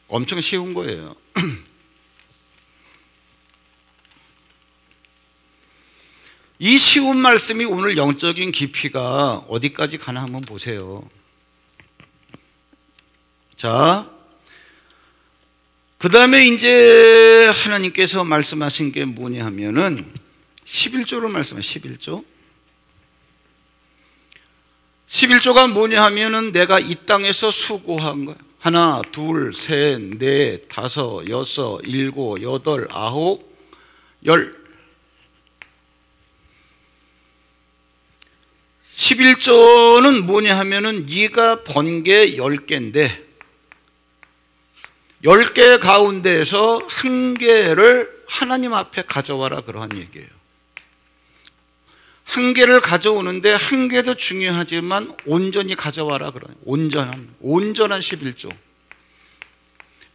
Speaker 1: 엄청 쉬운 거예요. 이 쉬운 말씀이 오늘 영적인 깊이가 어디까지 가나 한번 보세요. 자, 그 다음에 이제 하나님께서 말씀하신 게 뭐냐 하면은 11조로 말씀해. 11조. 11조가 뭐냐 하면은 내가 이 땅에서 수고한 거야. 하나, 둘, 셋, 넷, 다섯, 여섯, 일곱, 여덟, 아홉, 열. 11조는 뭐냐 하면은 네가 번 게 10개인데 10개 가운데에서 한 개를 하나님 앞에 가져와라, 그러한 얘기예요. 한 개를 가져오는데 한 개도 중요하지만 온전히 가져와라, 그러네. 온전한 11조.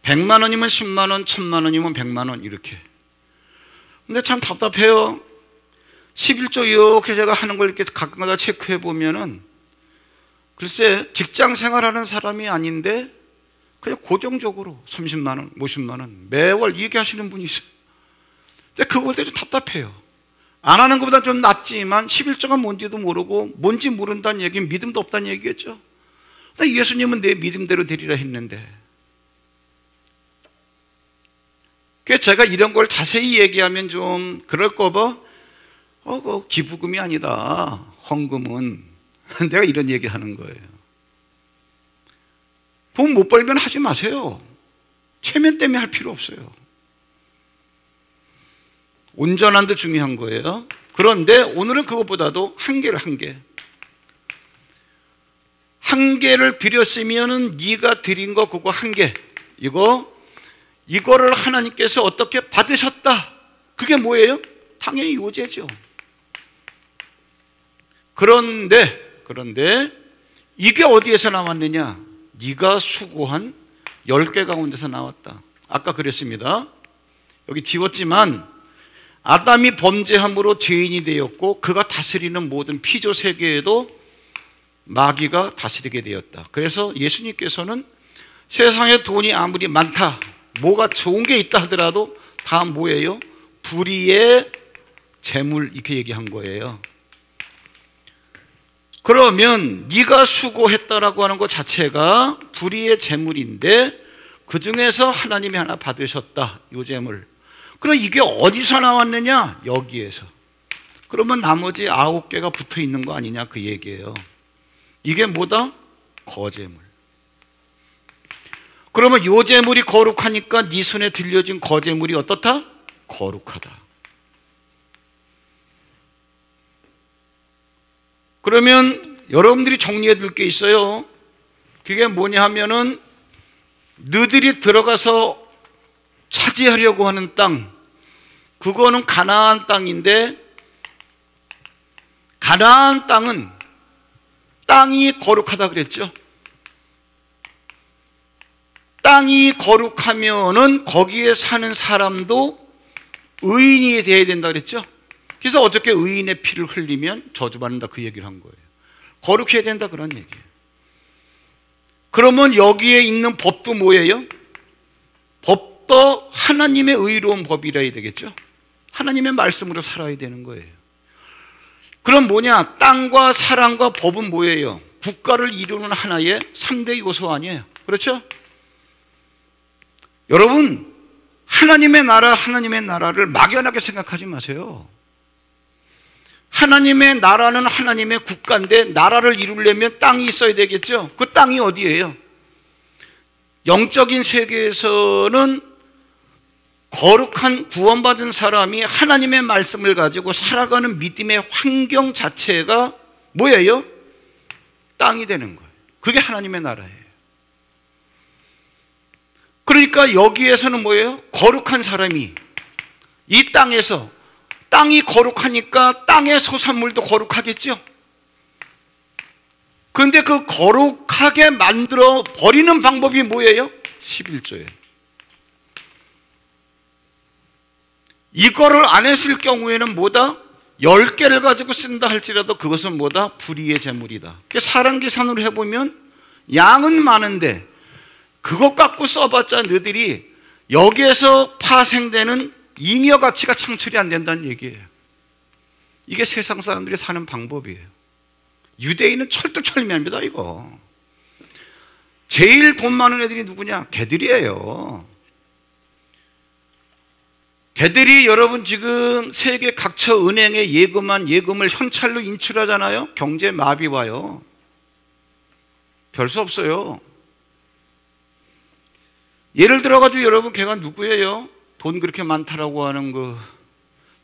Speaker 1: 100만 원이면 10만 원, 1000만 원이면 100만 원 이렇게. 근데 참 답답해요. 11조 이렇게 제가 하는 걸 이렇게 가끔가다 체크해 보면은 글쎄 직장 생활하는 사람이 아닌데 그냥 고정적으로 30만 원, 50만 원 매월 이렇게 하시는 분이 있어요. 근데 그거 볼 때 좀 답답해요. 안 하는 것보다 좀 낫지만 11조가 뭔지도 모르고 뭔지 모른다는 얘기는 믿음도 없다는 얘기겠죠. 근데 예수님은 내 믿음대로 되리라 했는데. 그래서 제가 이런 걸 자세히 얘기하면 좀 그럴까 봐 그 기부금이 아니다, 헌금은. 내가 이런 얘기 하는 거예요. 돈 못 벌면 하지 마세요. 체면 때문에 할 필요 없어요. 온전한데 중요한 거예요. 그런데 오늘은 그것보다도 한 개. 한 개를 드렸으면은 네가 드린 거 그거 한 개. 이거를 하나님께서 어떻게 받으셨다. 그게 뭐예요? 당연히 요제죠. 그런데 이게 어디에서 나왔느냐? 네가 수고한 10개 가운데서 나왔다. 아까 그랬습니다. 여기 지웠지만 아담이 범죄함으로 죄인이 되었고 그가 다스리는 모든 피조 세계에도 마귀가 다스리게 되었다. 그래서 예수님께서는 세상에 돈이 아무리 많다, 뭐가 좋은 게 있다 하더라도 다 뭐예요? 불의의 재물, 이렇게 얘기한 거예요. 그러면 네가 수고했다라고 하는 것 자체가 불의의 재물인데 그 중에서 하나님이 하나 받으셨다, 요 재물. 그럼 이게 어디서 나왔느냐? 여기에서. 그러면 나머지 9개가 붙어 있는 거 아니냐, 그 얘기예요. 이게 뭐다? 거재물. 그러면 요 재물이 거룩하니까 네 손에 들려진 거재물이 어떻다? 거룩하다. 그러면 여러분들이 정리해 둘 게 있어요. 그게 뭐냐 하면은 너희들이 들어가서 차지하려고 하는 땅, 그거는 가나안 땅인데, 가나안 땅은 땅이 거룩하다 그랬죠. 땅이 거룩하면은 거기에 사는 사람도 의인이 되어야 된다 그랬죠. 그래서 어떻게 의인의 피를 흘리면 저주받는다 그 얘기를 한 거예요. 거룩해야 된다 그런 얘기예요. 그러면 여기에 있는 법도 뭐예요? 법도 하나님의 의로운 법이라 해야 되겠죠. 하나님의 말씀으로 살아야 되는 거예요. 그럼 뭐냐? 땅과 사랑과 법은 뭐예요? 국가를 이루는 하나의 3대 요소 아니에요. 그렇죠? 여러분, 하나님의 나라를 막연하게 생각하지 마세요. 하나님의 나라는 하나님의 국가인데, 나라를 이루려면 땅이 있어야 되겠죠. 그 땅이 어디예요? 영적인 세계에서는 거룩한 구원받은 사람이 하나님의 말씀을 가지고 살아가는 믿음의 환경 자체가 뭐예요? 땅이 되는 거예요. 그게 하나님의 나라예요. 그러니까 여기에서는 뭐예요? 거룩한 사람이 이 땅에서, 땅이 거룩하니까 땅의 소산물도 거룩하겠죠. 그런데 그 거룩하게 만들어 버리는 방법이 뭐예요? 11조예요. 이거를 안 했을 경우에는 뭐다? 10개를 가지고 쓴다 할지라도 그것은 뭐다? 불의의 제물이다. 사람 계산으로 해보면 양은 많은데 그것 갖고 써봤자 너희들이 여기에서 파생되는 잉여 가치가 창출이 안 된다는 얘기예요. 이게 세상 사람들이 사는 방법이에요. 유대인은 철두철미합니다. 이거 제일 돈 많은 애들이 누구냐? 걔들이에요. 걔들이 여러분 지금 세계 각처 은행에 예금한 예금을 현찰로 인출하잖아요. 경제 마비 와요. 별 수 없어요. 예를 들어가지고 여러분 걔가 누구예요? 돈 그렇게 많다라고 하는 그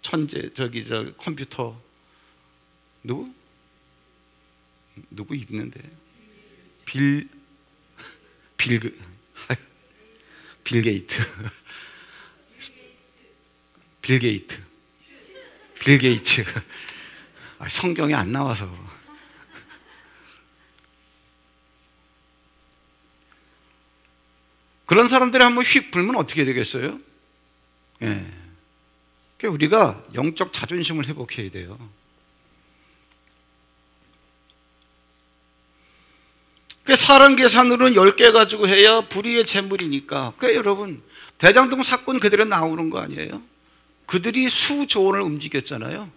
Speaker 1: 천재 저 컴퓨터 누구 있는데 빌 게이트 빌 게이츠. 성경에 안 나와서. 그런 사람들이 한번 휙 불면 어떻게 되겠어요? 예. 그러니까 우리가 영적 자존심을 회복해야 돼요. 사람 계산으로는 10개 가지고 해야 불의의 제물이니까. 그러니까 여러분, 대장동 사건 그대로 나오는 거 아니에요? 그들이 수조 원을 움직였잖아요.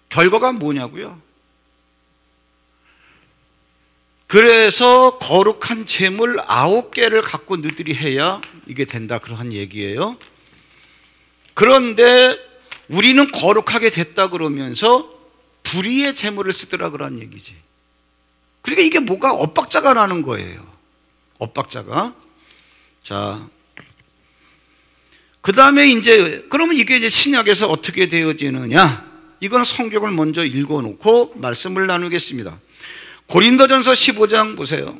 Speaker 1: 결과가 뭐냐고요? 그래서 거룩한 제물 9개를 갖고 너희들이 해야 이게 된다 그런 얘기예요. 그런데 우리는 거룩하게 됐다 그러면서 불의의 제물을 쓰더라 그런 얘기지. 그러니까 이게 뭐가 엇박자가 나는 거예요. 엇박자가. 자, 그 다음에 그러면 이게 이제 신약에서 어떻게 되어지느냐? 이건 성경을 먼저 읽어놓고 말씀을 나누겠습니다. 고린도전서 15장 보세요.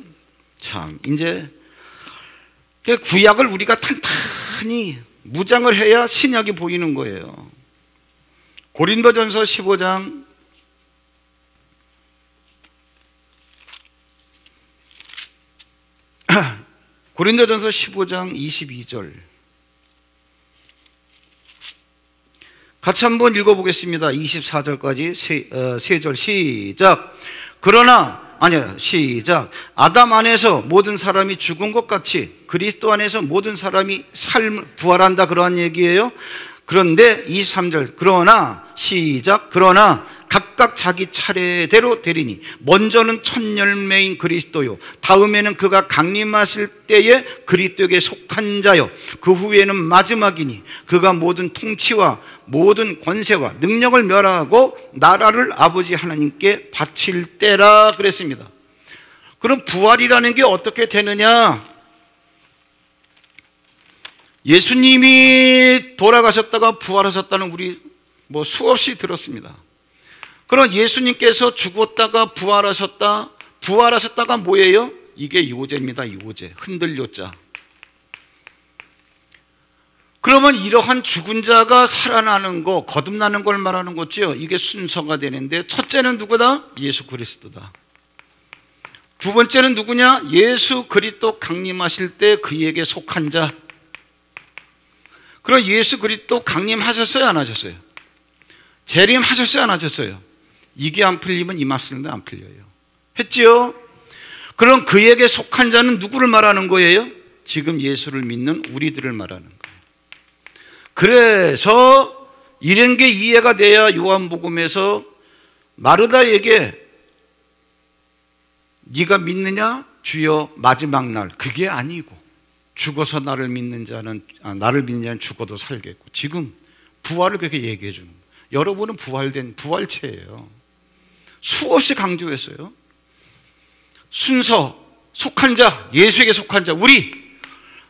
Speaker 1: 참, 이제 구약을 우리가 탄탄히 무장을 해야 신약이 보이는 거예요. 고린도전서 15장 고린도전서 15장 22절 같이 한번 읽어보겠습니다. 24절까지 세 절 시작. 시작. 아담 안에서 모든 사람이 죽은 것 같이 그리스도 안에서 모든 사람이 부활한다 그러한 얘기예요. 그런데 23절 시작. 그러나 각각 자기 차례대로 되리니 먼저는 첫 열매인 그리스도요, 다음에는 그가 강림하실 때에 그리스도에게 속한 자요, 그 후에는 마지막이니 그가 모든 통치와 모든 권세와 능력을 멸하고 나라를 아버지 하나님께 바칠 때라 그랬습니다. 그럼 부활이라는 게 어떻게 되느냐? 예수님이 돌아가셨다가 부활하셨다는 우리 수없이 들었습니다. 그럼 예수님께서 죽었다가 부활하셨다가 뭐예요? 이게 요제입니다. 요제. 흔들 요자. 그러면 이러한 죽은 자가 살아나는 거, 거듭나는 걸 말하는 거죠. 이게 순서가 되는데, 첫째는 누구다? 예수 그리스도다. 두 번째는 누구냐? 예수 그리스도 강림하실 때 그에게 속한 자. 그럼 예수 그리스도 강림하셨어요, 안 하셨어요? 재림하셨어요, 안 하셨어요? 이게 안 풀리면 이 말씀도 안 풀려요. 했지요? 그럼 그에게 속한 자는 누구를 말하는 거예요? 지금 예수를 믿는 우리들을 말하는 거예요. 그래서 이런 게 이해가 돼야 요한복음에서 마르다에게 네가 믿느냐? 주여 마지막 날. 그게 아니고 죽어서 나를 믿는 자는 죽어도 살겠고, 지금 부활을 그렇게 얘기해 주는 거예요. 여러분은 부활된 부활체예요. 수없이 강조했어요. 순서, 속한 자, 예수에게 속한 자, 우리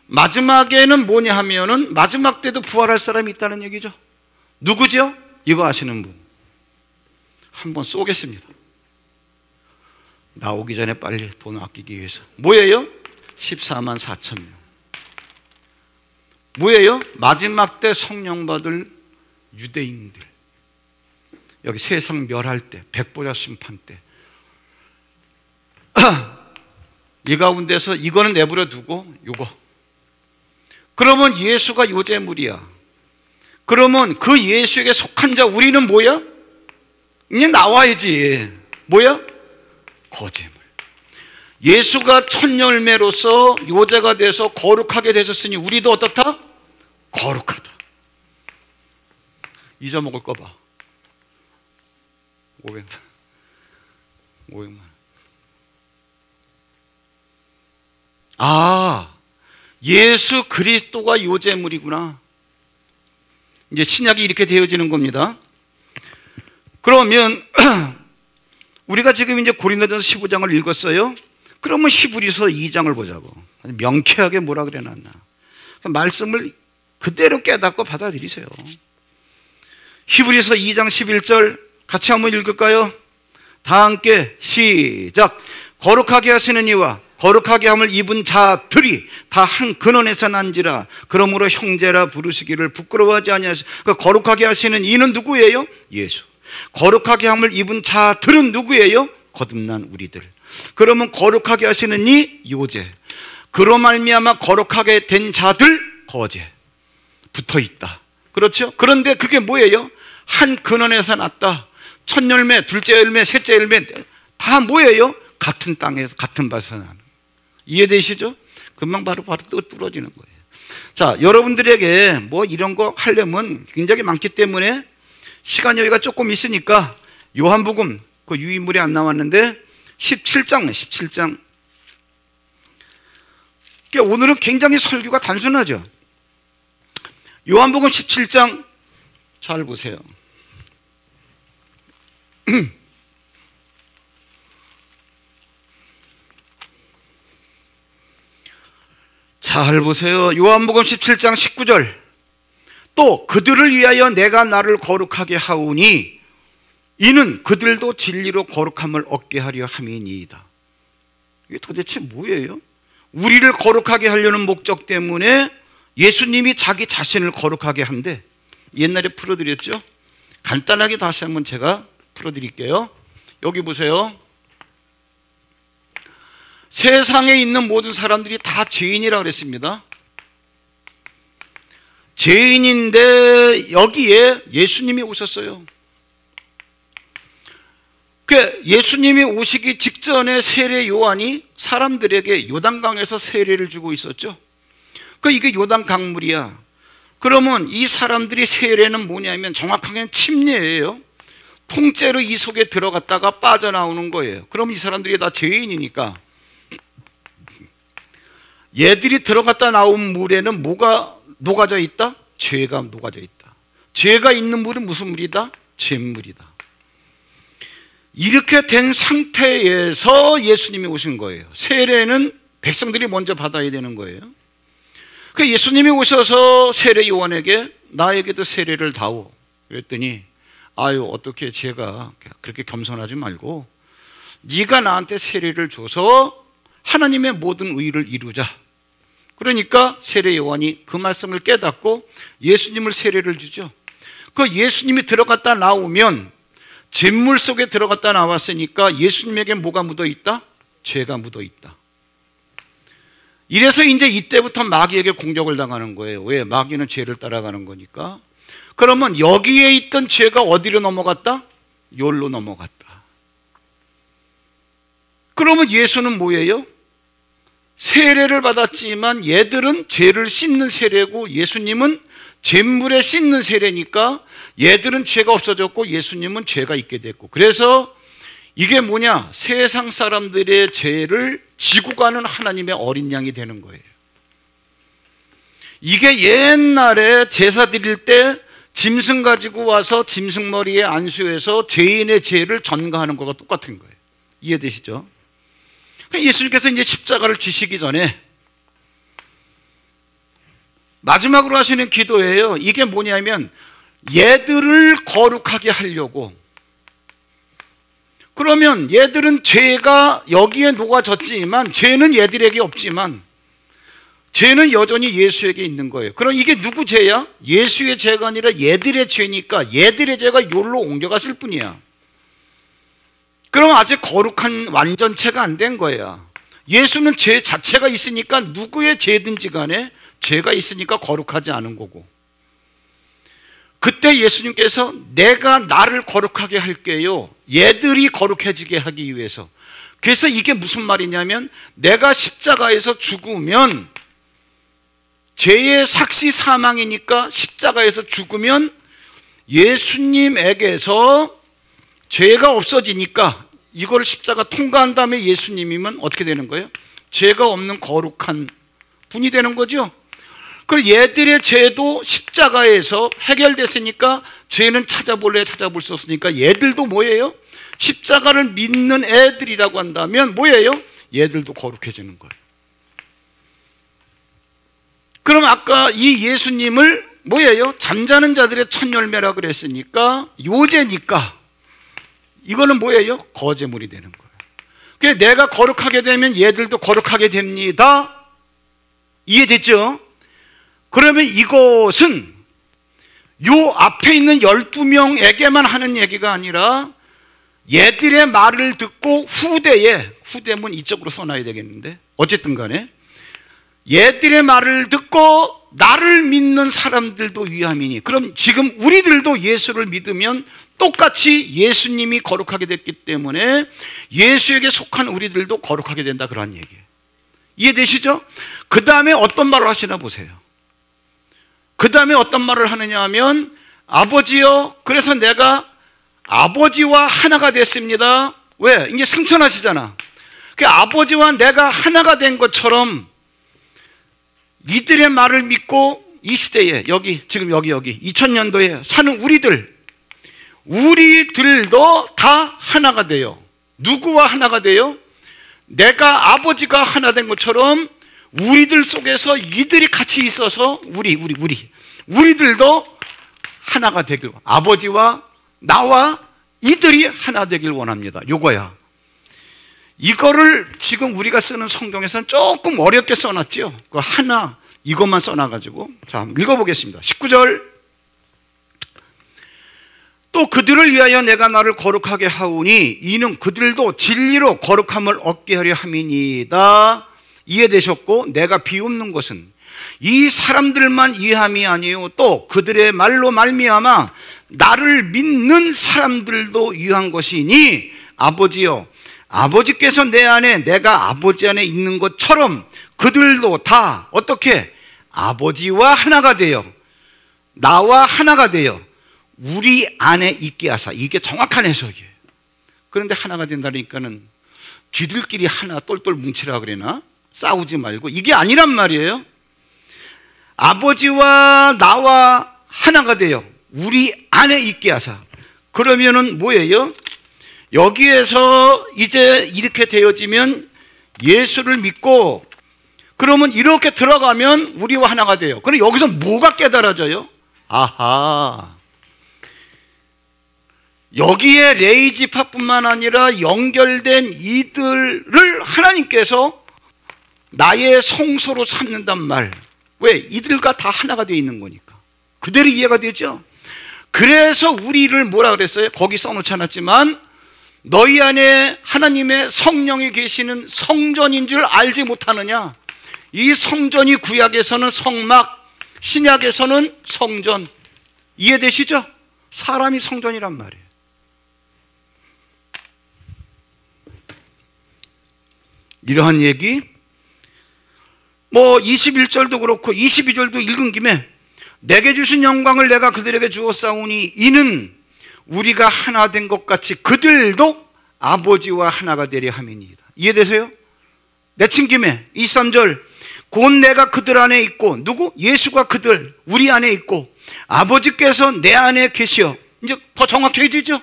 Speaker 1: 마지막에는 뭐냐 하면은 마지막 때도 부활할 사람이 있다는 얘기죠. 누구죠? 이거 아시는 분 한번 쏘겠습니다. 나오기 전에 빨리 돈 아끼기 위해서. 뭐예요? 14만 4천 명. 뭐예요? 마지막 때 성령 받을 유대인들. 여기 세상 멸할 때, 백보자 심판 때, 이 가운데서 이거는 내버려 두고 요거. 그러면 예수가 요제물이야. 그러면 그 예수에게 속한 자 우리는 뭐야? 그냥 나와야지. 뭐야? 거짓말. 예수가 첫 열매로서 요제가 돼서 거룩하게 되셨으니 우리도 어떻다? 거룩하다. 잊어먹을 거 봐. 500만. 아, 예수 그리스도가 요제물이구나. 이제 신약이 이렇게 되어지는 겁니다. 그러면 우리가 지금 이제 고린도전서 15장을 읽었어요. 그러면 히브리서 2장을 보자고. 명쾌하게 뭐라 그래놨나. 말씀을 그대로 깨닫고 받아들이세요. 히브리서 2장 11절 같이 한번 읽을까요? 다 함께 시작. 거룩하게 하시는 이와 거룩하게 함을 입은 자들이 다 한 근원에서 난지라. 그러므로 형제라 부르시기를 부끄러워하지 아니하시. 그 거룩하게 하시는 이는 누구예요? 예수. 거룩하게 함을 입은 자들은 누구예요? 거듭난 우리들. 그러면 거룩하게 하시는 이 요제, 그로 말미암아 거룩하게 된 자들 거제 붙어 있다. 그렇죠? 그런데 그게 뭐예요? 한 근원에서 났다. 첫 열매, 둘째 열매, 셋째 열매 다 뭐예요? 같은 땅에서 같은 밭에서 나는. 이해되시죠? 금방 바로 뚫어지는 거예요. 자, 여러분들에게 뭐 이런 거 하려면 굉장히 많기 때문에 시간 여유가 조금 있으니까 요한복음 그 유인물이 안 나왔는데 17장. 그러니까 오늘은 굉장히 설교가 단순하죠. 요한복음 17장 잘 보세요. 잘 보세요. 요한복음 17장 19절. 또 그들을 위하여 내가 나를 거룩하게 하오니 이는 그들도 진리로 거룩함을 얻게 하려 함이니이다. 이게 도대체 뭐예요? 우리를 거룩하게 하려는 목적 때문에 예수님이 자기 자신을 거룩하게 한대. 옛날에 풀어드렸죠? 간단하게 다시 한번 제가 풀어드릴게요. 여기 보세요. 세상에 있는 모든 사람들이 다 죄인이라고 그랬습니다. 죄인인데 여기에 예수님이 오셨어요. 그 예수님이 오시기 직전에 세례 요한이 사람들에게 요단강에서 세례를 주고 있었죠. 그 이게 요단 강물이야. 그러면 이 사람들이 세례는 뭐냐면 정확하게는 침례예요. 통째로 이 속에 들어갔다가 빠져나오는 거예요. 그럼 이 사람들이 다 죄인이니까 얘들이 들어갔다 나온 물에는 뭐가 녹아져 있다? 죄가 녹아져 있다. 죄가 있는 물은 무슨 물이다? 죄물이다. 이렇게 된 상태에서 예수님이 오신 거예요. 세례는 백성들이 먼저 받아야 되는 거예요. 그 예수님이 오셔서 세례 요한에게 나에게도 세례를 다오. 그랬더니 아유 어떻게 제가 그렇게 겸손하지 말고 네가 나한테 세례를 줘서 하나님의 모든 의를 이루자. 그러니까 세례 요한이 그 말씀을 깨닫고 예수님을 세례를 주죠. 그 예수님이 들어갔다 나오면 잿물 속에 들어갔다 나왔으니까 예수님에게 뭐가 묻어 있다? 죄가 묻어 있다. 이래서 이제 이때부터 마귀에게 공격을 당하는 거예요. 왜? 마귀는 죄를 따라가는 거니까. 그러면 여기에 있던 죄가 어디로 넘어갔다? 욜로 넘어갔다. 그러면 예수는 뭐예요? 세례를 받았지만 얘들은 죄를 씻는 세례고 예수님은 잿물에 씻는 세례니까 얘들은 죄가 없어졌고 예수님은 죄가 있게 됐고, 그래서 이게 뭐냐? 세상 사람들의 죄를 지고 가는 하나님의 어린 양이 되는 거예요. 이게 옛날에 제사 드릴 때 짐승 가지고 와서 짐승머리에 안수해서 죄인의 죄를 전가하는 거가 똑같은 거예요. 이해되시죠? 예수님께서 이제 십자가를 지시기 전에 마지막으로 하시는 기도예요. 이게 뭐냐면 얘들을 거룩하게 하려고. 그러면 얘들은 죄가 여기에 녹아졌지만 죄는 얘들에게 없지만 죄는 여전히 예수에게 있는 거예요. 그럼 이게 누구 죄야? 예수의 죄가 아니라 얘들의 죄니까 얘들의 죄가 욜로 옮겨갔을 뿐이야. 그럼 아직 거룩한 완전체가 안 된 거야. 예수는 죄 자체가 있으니까 누구의 죄든지 간에 죄가 있으니까 거룩하지 않은 거고, 그때 예수님께서 내가 나를 거룩하게 할게요, 얘들이 거룩해지게 하기 위해서. 그래서 이게 무슨 말이냐면 내가 십자가에서 죽으면 죄의 삭시 사망이니까 십자가에서 죽으면 예수님에게서 죄가 없어지니까 이걸 십자가 통과한 다음에 예수님이면 어떻게 되는 거예요? 죄가 없는 거룩한 분이 되는 거죠. 그리고 얘들의 죄도 십자가에서 해결됐으니까 죄는 찾아볼 수 없으니까 얘들도 뭐예요? 십자가를 믿는 애들이라고 한다면 뭐예요? 얘들도 거룩해지는 거예요. 그럼 아까 이 예수님을 뭐예요? 잠자는 자들의 첫 열매라 그랬으니까 요제니까 이거는 뭐예요? 거제물이 되는 거예요. 그래서 내가 거룩하게 되면 얘들도 거룩하게 됩니다. 이해됐죠? 그러면 이것은 요 앞에 있는 12명에게만 하는 얘기가 아니라 얘들의 말을 듣고 후대문 이쪽으로 써놔야 되겠는데, 어쨌든 간에 얘들의 말을 듣고 나를 믿는 사람들도 위함이니, 그럼 지금 우리들도 예수를 믿으면 똑같이 예수님이 거룩하게 됐기 때문에 예수에게 속한 우리들도 거룩하게 된다, 그런 얘기예요. 이해되시죠? 그 다음에 어떤 말을 하시나 보세요. 그 다음에 어떤 말을 하느냐 하면 아버지요, 그래서 내가 아버지와 하나가 됐습니다. 왜? 이제 승천하시잖아. 그 아버지와 내가 하나가 된 것처럼 이들의 말을 믿고 이 시대에 지금 여기 2000년도에 사는 우리들도 다 하나가 돼요. 누구와 하나가 돼요? 내가 아버지가 하나 된 것처럼 우리들 속에서 이들이 같이 있어서 우리들도 하나가 되길, 아버지와 나와 이들이 하나 되길 원합니다. 요거야. 이거를 지금 우리가 쓰는 성경에서는 조금 어렵게 써놨죠. 그 하나 이것만 써놔가지고. 자, 한번 읽어보겠습니다. 19절. 또 그들을 위하여 내가 나를 거룩하게 하오니 이는 그들도 진리로 거룩함을 얻게 하려 함이니이다. 이해되셨고, 내가 비웃는 것은 이 사람들만 이해함이 아니요 또 그들의 말로 말미암아 나를 믿는 사람들도 위한 것이니 아버지여, 아버지께서 내 안에 내가 아버지 안에 있는 것처럼 그들도 다 어떻게 아버지와 하나가 되어 나와 하나가 되어 우리 안에 있게 하사. 이게 정확한 해석이에요. 그런데 하나가 된다니까는 쥐들끼리 하나 똘똘 뭉치라 그러나? 싸우지 말고, 이게 아니란 말이에요. 아버지와 나와 하나가 되어 우리 안에 있게 하사. 그러면은 뭐예요? 여기에서 이제 이렇게 되어지면 예수를 믿고, 그러면 이렇게 들어가면 우리와 하나가 돼요. 그럼 여기서 뭐가 깨달아져요? 아하, 여기에 레이지파뿐만 아니라 연결된 이들을 하나님께서 나의 성소로 삼는단 말. 왜? 이들과 다 하나가 되어 있는 거니까. 그대로 이해가 되죠? 그래서 우리를 뭐라 그랬어요? 거기 써놓지 않았지만 너희 안에 하나님의 성령이 계시는 성전인 줄 알지 못하느냐? 이 성전이 구약에서는 성막, 신약에서는 성전. 이해되시죠? 사람이 성전이란 말이에요. 이러한 얘기 21절도 그렇고 22절도 읽은 김에 내게 주신 영광을 내가 그들에게 주었사오니 이는 우리가 하나 된 것 같이 그들도 아버지와 하나가 되려 함이니이다. 이해되세요? 내친 김에 23절 곧 내가 그들 안에 있고, 누구? 예수가 그들 우리 안에 있고 아버지께서 내 안에 계시어. 이제 더 정확해지죠?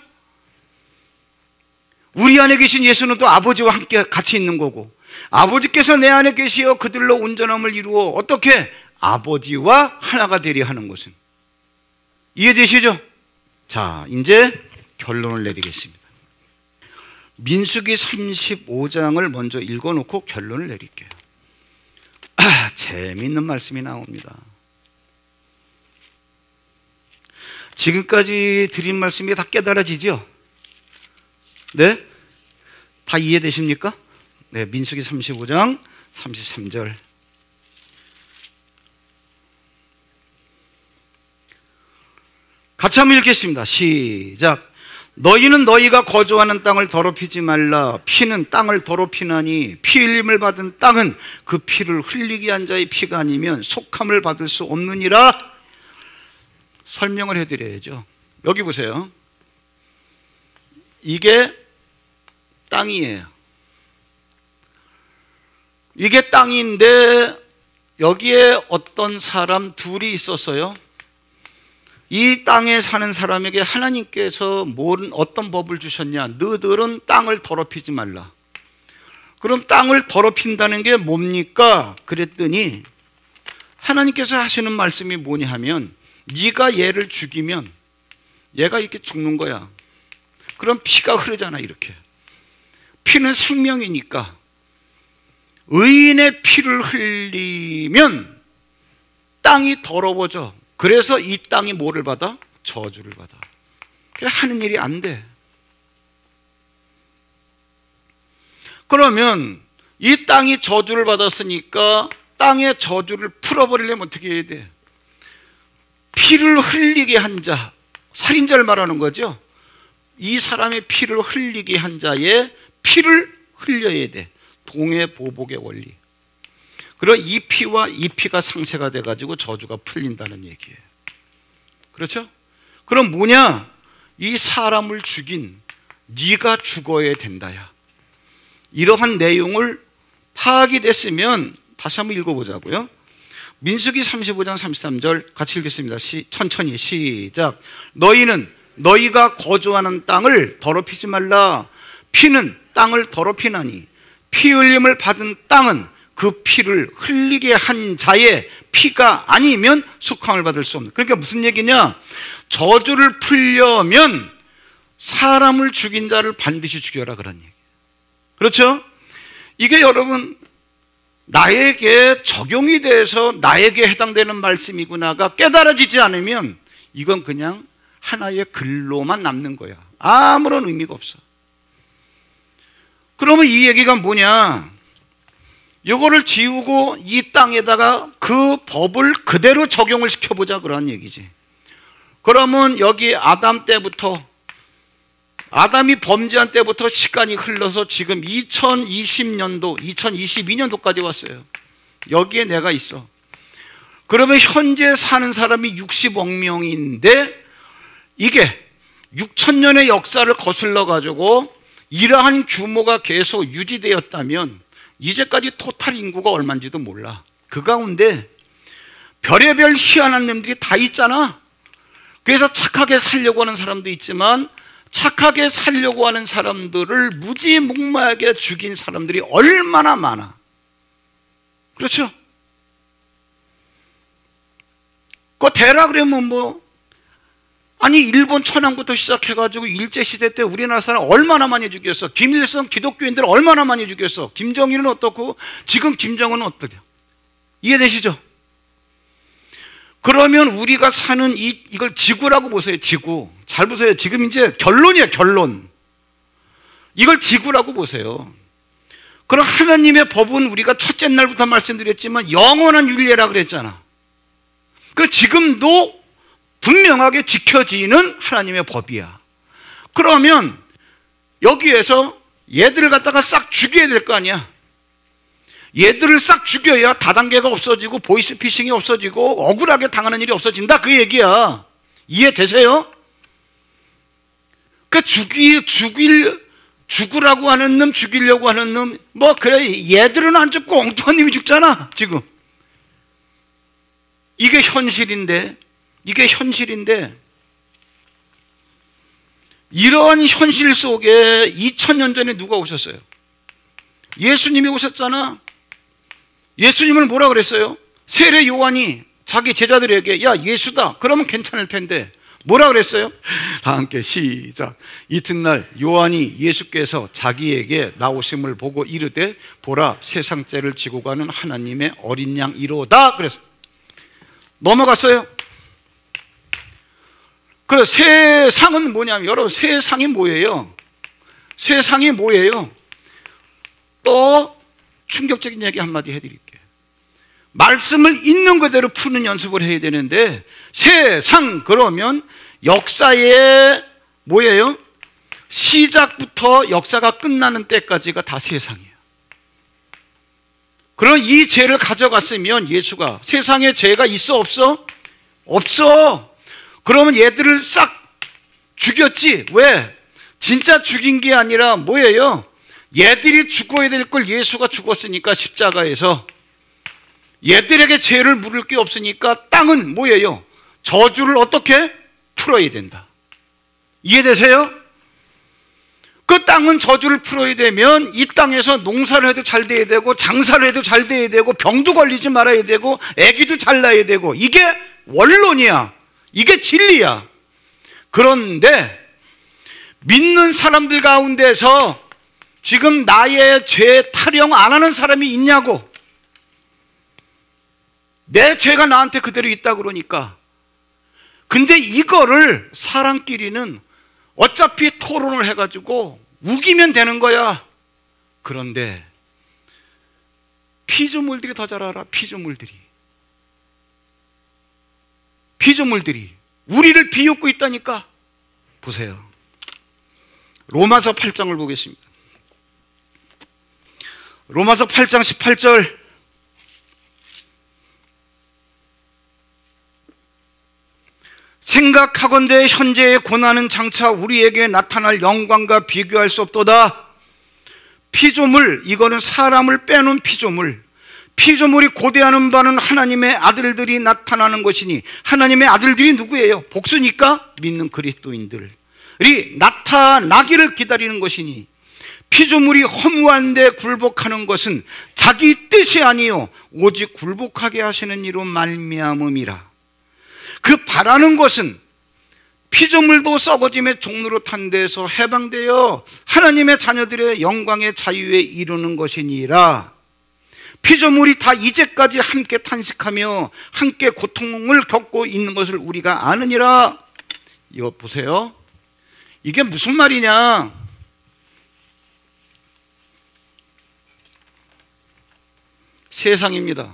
Speaker 1: 우리 안에 계신 예수는 또 아버지와 함께 같이 있는 거고, 아버지께서 내 안에 계시어 그들로 온전함을 이루어 어떻게? 아버지와 하나가 되려 하는 것은. 이해되시죠? 자, 이제 결론을 내리겠습니다. 민수기 35장을 먼저 읽어놓고 결론을 내릴게요. 재미있는 말씀이 나옵니다. 지금까지 드린 말씀이 다 깨달아지죠? 네? 다 이해되십니까? 네, 민수기 35장 33절. 같이 한번 읽겠습니다. 시작. 너희는 너희가 거주하는 땅을 더럽히지 말라. 피는 땅을 더럽히나니 피 흘림을 받은 땅은 그 피를 흘리게 한 자의 피가 아니면 속함을 받을 수 없느니라. 설명을 해드려야죠. 여기 보세요. 이게 땅이에요. 이게 땅인데 여기에 어떤 사람 둘이 있었어요. 이 땅에 사는 사람에게 하나님께서 어떤 법을 주셨냐? 너희들은 땅을 더럽히지 말라. 그럼 땅을 더럽힌다는 게 뭡니까? 그랬더니 하나님께서 하시는 말씀이 뭐냐 하면, 네가 얘를 죽이면 얘가 이렇게 죽는 거야. 그럼 피가 흐르잖아. 이렇게 피는 생명이니까 의인의 피를 흘리면 땅이 더러워져. 그래서 이 땅이 뭐를 받아? 저주를 받아. 그래서 하는 일이 안 돼. 그러면 이 땅이 저주를 받았으니까 땅의 저주를 풀어버리려면 어떻게 해야 돼? 피를 흘리게 한 자, 살인자를 말하는 거죠. 이 사람의 피를 흘리게 한 자의 피를 흘려야 돼. 동해보복의 원리. 그럼 이 피와 이 피가 상쇄가 돼가지고 저주가 풀린다는 얘기예요. 그렇죠? 그럼 뭐냐? 이 사람을 죽인 네가 죽어야 된다야. 이러한 내용을 파악이 됐으면 다시 한번 읽어보자고요. 민수기 35장 33절 같이 읽겠습니다. 천천히 시작. 너희는 너희가 거주하는 땅을 더럽히지 말라. 피는 땅을 더럽히나니 피 흘림을 받은 땅은 그 피를 흘리게 한 자의 피가 아니면 속함을 받을 수 없는. 그러니까 무슨 얘기냐? 저주를 풀려면 사람을 죽인 자를 반드시 죽여라, 그런 얘기. 그렇죠? 이게 여러분 나에게 적용이 돼서 나에게 해당되는 말씀이구나가 깨달아지지 않으면 이건 그냥 하나의 글로만 남는 거야. 아무런 의미가 없어. 그러면 이 얘기가 뭐냐? 이거를 지우고 이 땅에다가 그 법을 그대로 적용을 시켜보자, 그런 얘기지. 그러면 여기 아담 때부터, 아담이 범죄한 때부터 시간이 흘러서 지금 2020년도, 2022년도까지 왔어요. 여기에 내가 있어. 그러면 현재 사는 사람이 60억 명인데 이게 6,000년의 역사를 거슬러 가지고 이러한 규모가 계속 유지되었다면 이제까지 토탈 인구가 얼마인지도 몰라. 그 가운데 별의별 희한한 놈들이 다 있잖아. 그래서 착하게 살려고 하는 사람도 있지만 착하게 살려고 하는 사람들을 무지묵마하게 죽인 사람들이 얼마나 많아. 그렇죠? 그거 대라 그러면 아니 일본 천황부터 시작해가지고 일제시대 때 우리나라 사람 얼마나 많이 죽였어. 김일성 기독교인들 얼마나 많이 죽였어. 김정일은 어떻고 지금 김정은은 어떠냐. 이해되시죠? 그러면 우리가 사는 이걸 지구라고 보세요. 지구. 잘 보세요. 지금 이제 결론이에요. 결론. 이걸 지구라고 보세요. 그럼 하나님의 법은 우리가 첫째 날부터 말씀드렸지만 영원한 윤리라 그랬잖아. 그 지금도 분명하게 지켜지는 하나님의 법이야. 그러면 여기에서 얘들을 갖다가 싹 죽여야 될 거 아니야. 얘들을 싹 죽여야 다단계가 없어지고 보이스피싱이 없어지고 억울하게 당하는 일이 없어진다, 그 얘기야. 이해되세요? 그 죽으라고 하는 놈, 죽이려고 하는 놈, 뭐 그래 얘들은 안 죽고 엉뚱한 놈이 죽잖아 지금. 이게 현실인데 이러한 현실 속에 2000년 전에 누가 오셨어요? 예수님이 오셨잖아. 예수님을 뭐라 그랬어요? 세례 요한이 자기 제자들에게 야 예수다 그러면 괜찮을 텐데 뭐라 그랬어요? 다 함께 시작. 이튿날 요한이 예수께서 자기에게 나오심을 보고 이르되 보라 세상 죄를 지고 가는 하나님의 어린 양 이로다 그랬어요. 넘어갔어요. 그래 세상은 뭐냐면 여러분 세상이 뭐예요? 세상이 뭐예요? 또 충격적인 얘기 한마디 해드릴게요. 말씀을 있는 그대로 푸는 연습을 해야 되는데 세상 그러면 역사의 뭐예요? 시작부터 역사가 끝나는 때까지가 다 세상이에요. 그럼 이 죄를 가져갔으면 예수가 세상에 죄가 있어 없어? 없어. 그러면 얘들을 싹 죽였지. 왜? 진짜 죽인 게 아니라 뭐예요? 얘들이 죽어야 될 걸 예수가 죽었으니까 십자가에서 얘들에게 죄를 물을 게 없으니까 땅은 뭐예요? 저주를 어떻게? 풀어야 된다. 이해되세요? 그 땅은 저주를 풀어야 되면 이 땅에서 농사를 해도 잘 돼야 되고 장사를 해도 잘 돼야 되고 병도 걸리지 말아야 되고 아기도 잘 낳아야 되고 이게 원론이야. 이게 진리야. 그런데 믿는 사람들 가운데서 지금 나의 죄 타령 안 하는 사람이 있냐고. 내 죄가 나한테 그대로 있다 그러니까. 근데 이거를 사람끼리는 어차피 토론을 해가지고 우기면 되는 거야. 그런데 피조물들이 더 잘 알아. 피조물들이 우리를 비웃고 있다니까. 보세요. 로마서 8장을 보겠습니다. 로마서 8장 18절. 생각하건대 현재의 고난은 장차 우리에게 나타날 영광과 비교할 수 없도다. 피조물, 이거는 사람을 빼놓은 피조물. 피조물이 고대하는 바는 하나님의 아들들이 나타나는 것이니, 하나님의 아들들이 누구예요? 복수니까 믿는 그리스도인들이 나타나기를 기다리는 것이니, 피조물이 허무한데 굴복하는 것은 자기 뜻이 아니요 오직 굴복하게 하시는 이로 말미암음이라. 그 바라는 것은 피조물도 썩어짐의 종로로 탄 데서 해방되어 하나님의 자녀들의 영광의 자유에 이루는 것이니라. 피조물이 다 이제까지 함께 탄식하며 함께 고통을 겪고 있는 것을 우리가 아느니라. 이거 보세요. 이게 무슨 말이냐? 세상입니다.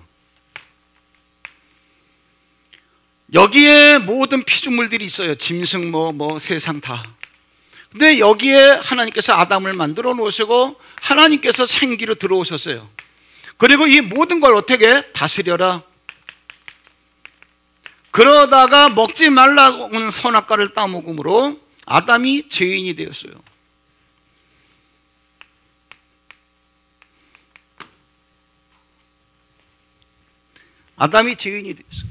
Speaker 1: 여기에 모든 피조물들이 있어요. 짐승 뭐 세상 다. 근데 여기에 하나님께서 아담을 만들어 놓으시고 하나님께서 생기로 들어오셨어요. 그리고 이 모든 걸 어떻게 다스려라. 그러다가 먹지 말라고 하는 선악과를 따먹음으로 아담이 죄인이 되었어요. 아담이 죄인이 되었어요.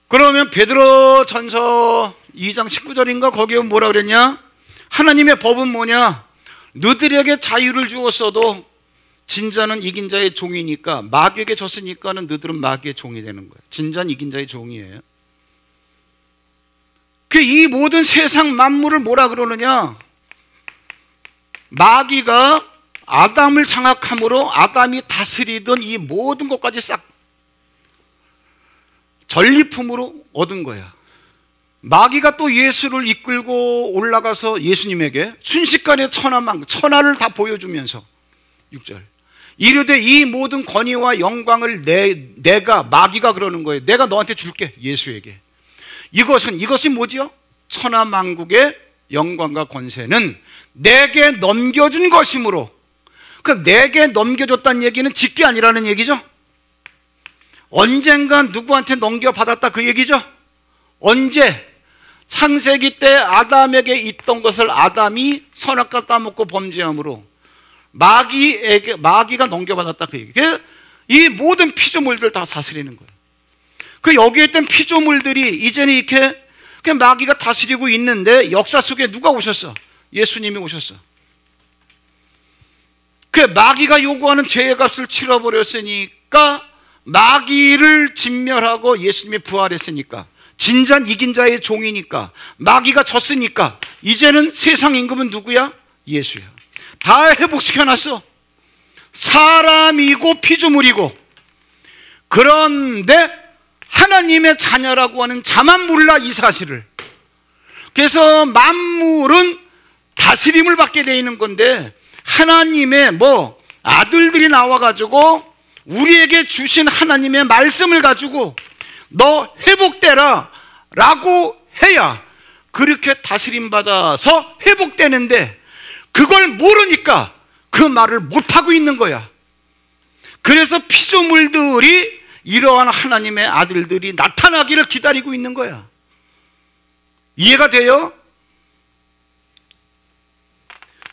Speaker 1: 그러면 베드로전서 2장 19절인가 거기에 뭐라 그랬냐? 하나님의 법은 뭐냐? 너들에게 자유를 주었어도 진자는 이긴 자의 종이니까, 마귀에게 졌으니까는 너들은 마귀의 종이 되는 거예요. 진자는 이긴 자의 종이에요. 이 모든 세상 만물을 뭐라 그러느냐? 마귀가 아담을 장악함으로 아담이 다스리던 이 모든 것까지 싹 전리품으로 얻은 거야. 마귀가 또 예수를 이끌고 올라가서 예수님에게 순식간에 천하를 다 보여주면서 6절 이르되 이 모든 권위와 영광을 내가 마귀가 그러는 거예요. 내가 너한테 줄게. 예수에게. 이것이 뭐지요? 천하만국의 영광과 권세는 내게 넘겨준 것이므로, 내게 넘겨줬다는 얘기는 직계 아니라는 얘기죠. 언젠간 누구한테 넘겨받았다 그 얘기죠. 언제? 창세기 때 아담에게 있던 것을 아담이 선악과 따먹고 범죄함으로 마귀가 넘겨받았다 그 얘기. 이 모든 피조물들을 다 다스리는 거예요. 여기에 있던 피조물들이 이제는 이렇게 마귀가 다스리고 있는데 역사 속에 누가 오셨어? 예수님이 오셨어. 마귀가 요구하는 죄의 값을 치러버렸으니까, 마귀를 진멸하고 예수님이 부활했으니까, 진잔 이긴 자의 종이니까, 마귀가 졌으니까 이제는 세상 임금은 누구야? 예수야. 다 회복시켜놨어. 사람이고 피조물이고. 그런데 하나님의 자녀라고 하는 자만 몰라 이 사실을. 그래서 만물은 다스림을 받게 되어 있는 건데, 하나님의 아들들이 나와가지고 우리에게 주신 하나님의 말씀을 가지고 너 회복되라 라고 해야 그렇게 다스림 받아서 회복되는데, 그걸 모르니까 그 말을 못하고 있는 거야. 그래서 피조물들이 이러한 하나님의 아들들이 나타나기를 기다리고 있는 거야. 이해가 돼요?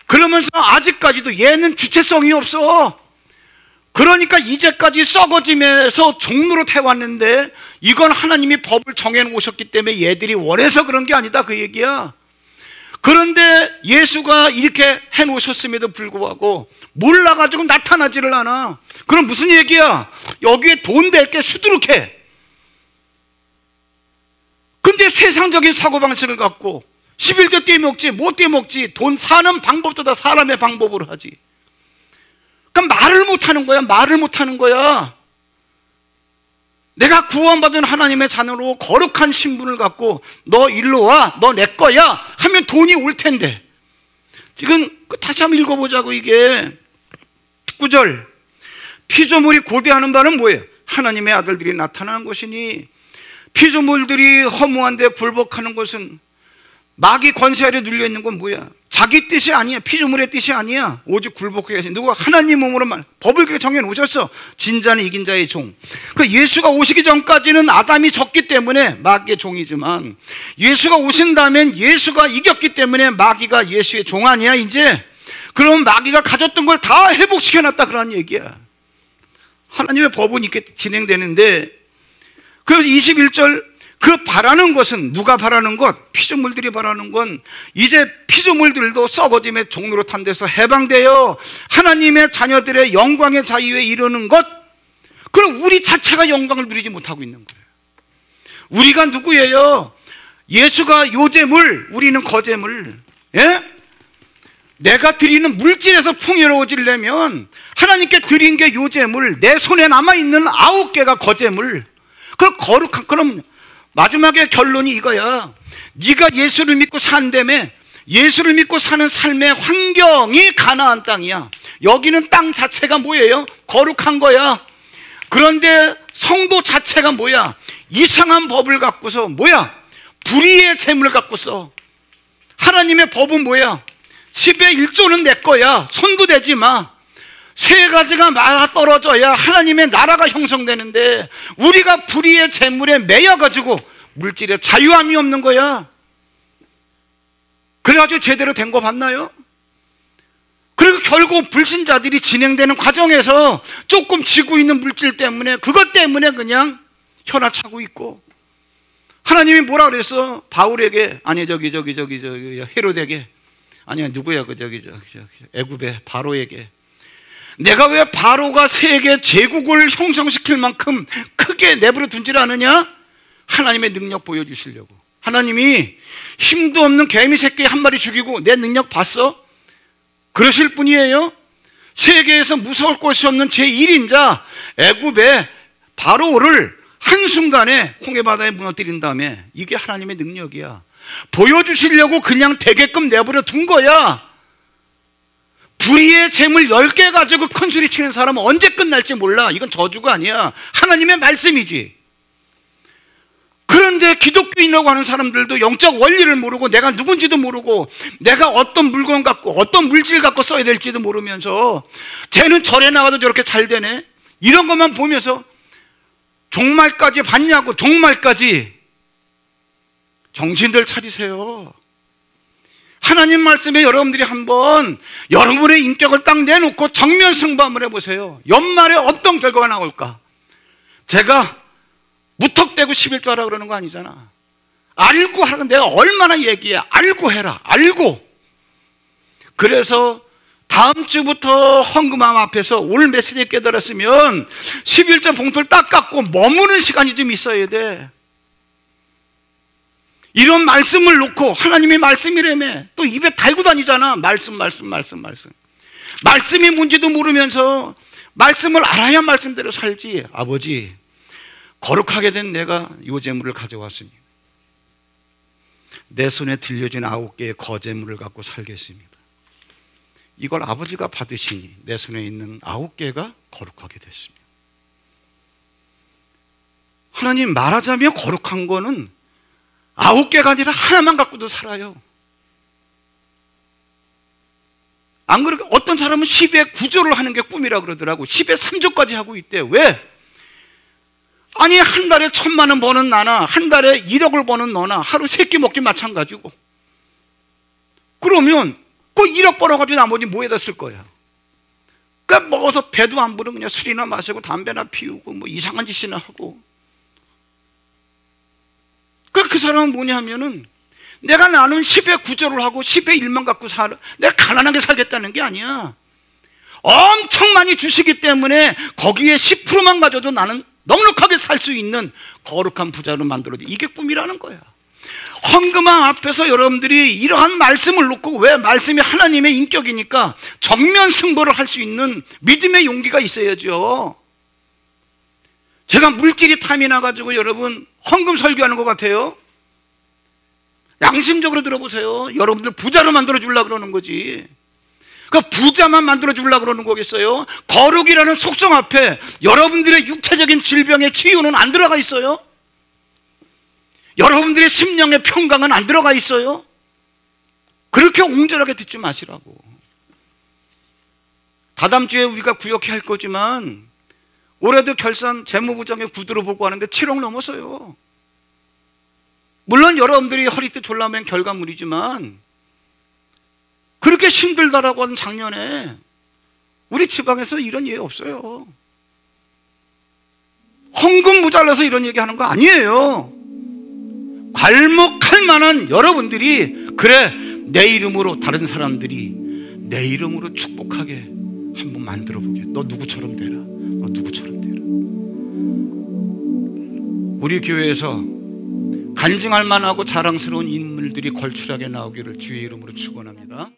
Speaker 1: 그러면서 아직까지도 얘는 주체성이 없어. 그러니까 이제까지 썩어지면서 종로로 태웠는데, 이건 하나님이 법을 정해놓으셨기 때문에 얘들이 원해서 그런 게 아니다 그 얘기야. 그런데 예수가 이렇게 해놓으셨음에도 불구하고 몰라가지고 나타나지를 않아. 그럼 무슨 얘기야? 여기에 돈 될 게 수두룩해. 근데 세상적인 사고방식을 갖고 11조 떼먹지 못 떼먹지, 돈 사는 방법도 다 사람의 방법으로 하지. 그럼 말을 못하는 거야. 말을 못하는 거야. 내가 구원받은 하나님의 자녀로 거룩한 신분을 갖고 너 일로 와, 너 내 거야 하면 돈이 올 텐데, 지금 다시 한번 읽어보자고. 이게 9절 피조물이 고대하는 바는 뭐예요? 하나님의 아들들이 나타나는 것이니, 피조물들이 허무한 데 굴복하는 것은, 마귀 권세 아래 눌려있는 건 뭐야? 자기 뜻이 아니야. 피조물의 뜻이 아니야. 오직 굴복하게 하신 누가 하나님 몸으로만 법을 그렇게 정해놓으셨어. 진자는 이긴 자의 종. 예수가 오시기 전까지는 아담이 졌기 때문에 마귀의 종이지만, 예수가 오신 다음엔 예수가 이겼기 때문에 마귀가 예수의 종 아니야 이제? 그럼 마귀가 가졌던 걸 다 회복시켜놨다 그런 얘기야. 하나님의 법은 이렇게 진행되는데, 그래서 21절 그 바라는 것은, 누가 바라는 것? 피조물들이 바라는 건, 이제 피조물들도 썩어짐의 종로로 탄 데서 해방되어 하나님의 자녀들의 영광의 자유에 이르는 것. 그럼 우리 자체가 영광을 누리지 못하고 있는 거예요. 우리가 누구예요? 예수가 요재물, 우리는 거재물. 예? 내가 드리는 물질에서 풍요로워지려면 하나님께 드린 게 요재물, 내 손에 남아있는 9개가 거재물. 그 거룩한, 그럼 마지막에 결론이 이거야. 네가 예수를 믿고 산다며. 예수를 믿고 사는 삶의 환경이 가나안 땅이야. 여기는 땅 자체가 뭐예요? 거룩한 거야. 그런데 성도 자체가 뭐야? 이상한 법을 갖고서 뭐야? 불의의 재물을 갖고서. 하나님의 법은 뭐야? 10의 1조는 내 거야. 손도 대지 마. 3가지가 맞아 떨어져야 하나님의 나라가 형성되는데, 우리가 불의의 재물에 매여가지고 물질에 자유함이 없는 거야. 그래가지고 제대로 된 거 봤나요? 그리고 결국 불신자들이 진행되는 과정에서 조금 지고 있는 물질 때문에, 그것 때문에 그냥 현아차고 있고, 하나님이 뭐라 그랬어? 바울에게, 아니 저기 헤롯에게, 아니야 누구야 애굽의 바로에게, 내가 왜 바로가 세계 제국을 형성시킬 만큼 크게 내버려 둔지를 않느냐? 하나님의 능력 보여주시려고. 하나님이 힘도 없는 개미 새끼 한 마리 죽이고 내 능력 봤어? 그러실 분이에요. 세계에서 무서울 것이 없는 제1인자 애굽의 바로를 한순간에 홍해바다에 무너뜨린 다음에 이게 하나님의 능력이야. 보여주시려고 그냥 되게끔 내버려 둔 거야. 불의의 재물 10개 가지고 큰 소리 치는 사람은 언제 끝날지 몰라. 이건 저주가 아니야. 하나님의 말씀이지. 그런데 기독교인이라고 하는 사람들도 영적 원리를 모르고 내가 누군지도 모르고 내가 어떤 물건 갖고 어떤 물질 갖고 써야 될지도 모르면서 쟤는 절에 나가도 저렇게 잘 되네, 이런 것만 보면서 종말까지 봤냐고. 종말까지. 정신들 차리세요. 하나님 말씀에 여러분들이 한번 여러분의 인격을 딱 내놓고 정면 승부 한번 해보세요. 연말에 어떤 결과가 나올까? 제가 무턱대고 11조하라 그러는 거 아니잖아. 알고 하라고 내가 얼마나 얘기해. 알고 해라. 알고. 그래서 다음 주부터 헌금함 앞에서 오늘 메시지에 깨달았으면 11조 봉투를 딱 깎고 머무는 시간이 좀 있어야 돼. 이런 말씀을 놓고 하나님의 말씀이라며 또 입에 달고 다니잖아. 말씀이 뭔지도 모르면서 말씀을 알아야 말씀대로 살지. 아버지, 거룩하게 된 내가 요 재물을 가져왔습니다. 내 손에 들려진 9개의 거제물을 갖고 살겠습니다. 이걸 아버지가 받으시니 내 손에 있는 9개가 거룩하게 됐습니다. 하나님, 말하자면 거룩한 거는 9개가 아니라 하나만 갖고도 살아요. 안 그러게 어떤 사람은 10의 9조를 하는 게 꿈이라 그러더라고. 10의 3조까지 하고 있대. 왜? 아니, 한 달에 1,000만 원 버는 나나 한 달에 1억을 버는 너나 하루 3끼 먹기 마찬가지고. 그러면 그 1억 벌어가지고 나머지 뭐에다 쓸 거야? 그러니까 먹어서 배도 안 부르고 그냥 술이나 마시고 담배나 피우고 뭐 이상한 짓이나 하고. 그 사람은 뭐냐 하면은 내가 나는 10의 9조를 하고 10의 1만 갖고 살아. 내가 가난하게 살겠다는 게 아니야. 엄청 많이 주시기 때문에 거기에 10%만 가져도 나는 넉넉하게 살 수 있는 거룩한 부자로 만들어줘. 이게 꿈이라는 거야. 헌금함 앞에서 여러분들이 이러한 말씀을 놓고, 왜? 말씀이 하나님의 인격이니까 정면 승부를 할 수 있는 믿음의 용기가 있어야죠. 제가 물질이 탐이 나가지고 여러분 헌금 설교하는 것 같아요? 양심적으로 들어보세요. 여러분들 부자로 만들어 주려고 그러는 거지. 그 부자만 만들어 주려고 그러는 거겠어요? 거룩이라는 속성 앞에 여러분들의 육체적인 질병의 치유는 안 들어가 있어요? 여러분들의 심령의 평강은 안 들어가 있어요? 그렇게 옹졸하게 듣지 마시라고. 다다음 주에 우리가 구역회 할 거지만 올해도 결산 재무부장의 구두로 보고 하는데 7억 넘었어요. 물론 여러분들이 허리띠 졸라맨 결과물이지만 그렇게 힘들다라고 하는 작년에 우리 지방에서 이런 얘기 없어요. 헌금 모자라서 이런 얘기 하는 거 아니에요. 괄목할 만한 여러분들이, 그래, 내 이름으로 다른 사람들이 내 이름으로 축복하게 한번 만들어 보게. 너 누구처럼 되라. 너 누구처럼 되라. 우리 교회에서 간증할 만하고 자랑스러운 인물들이 걸출하게 나오기를 주의 이름으로 축원합니다.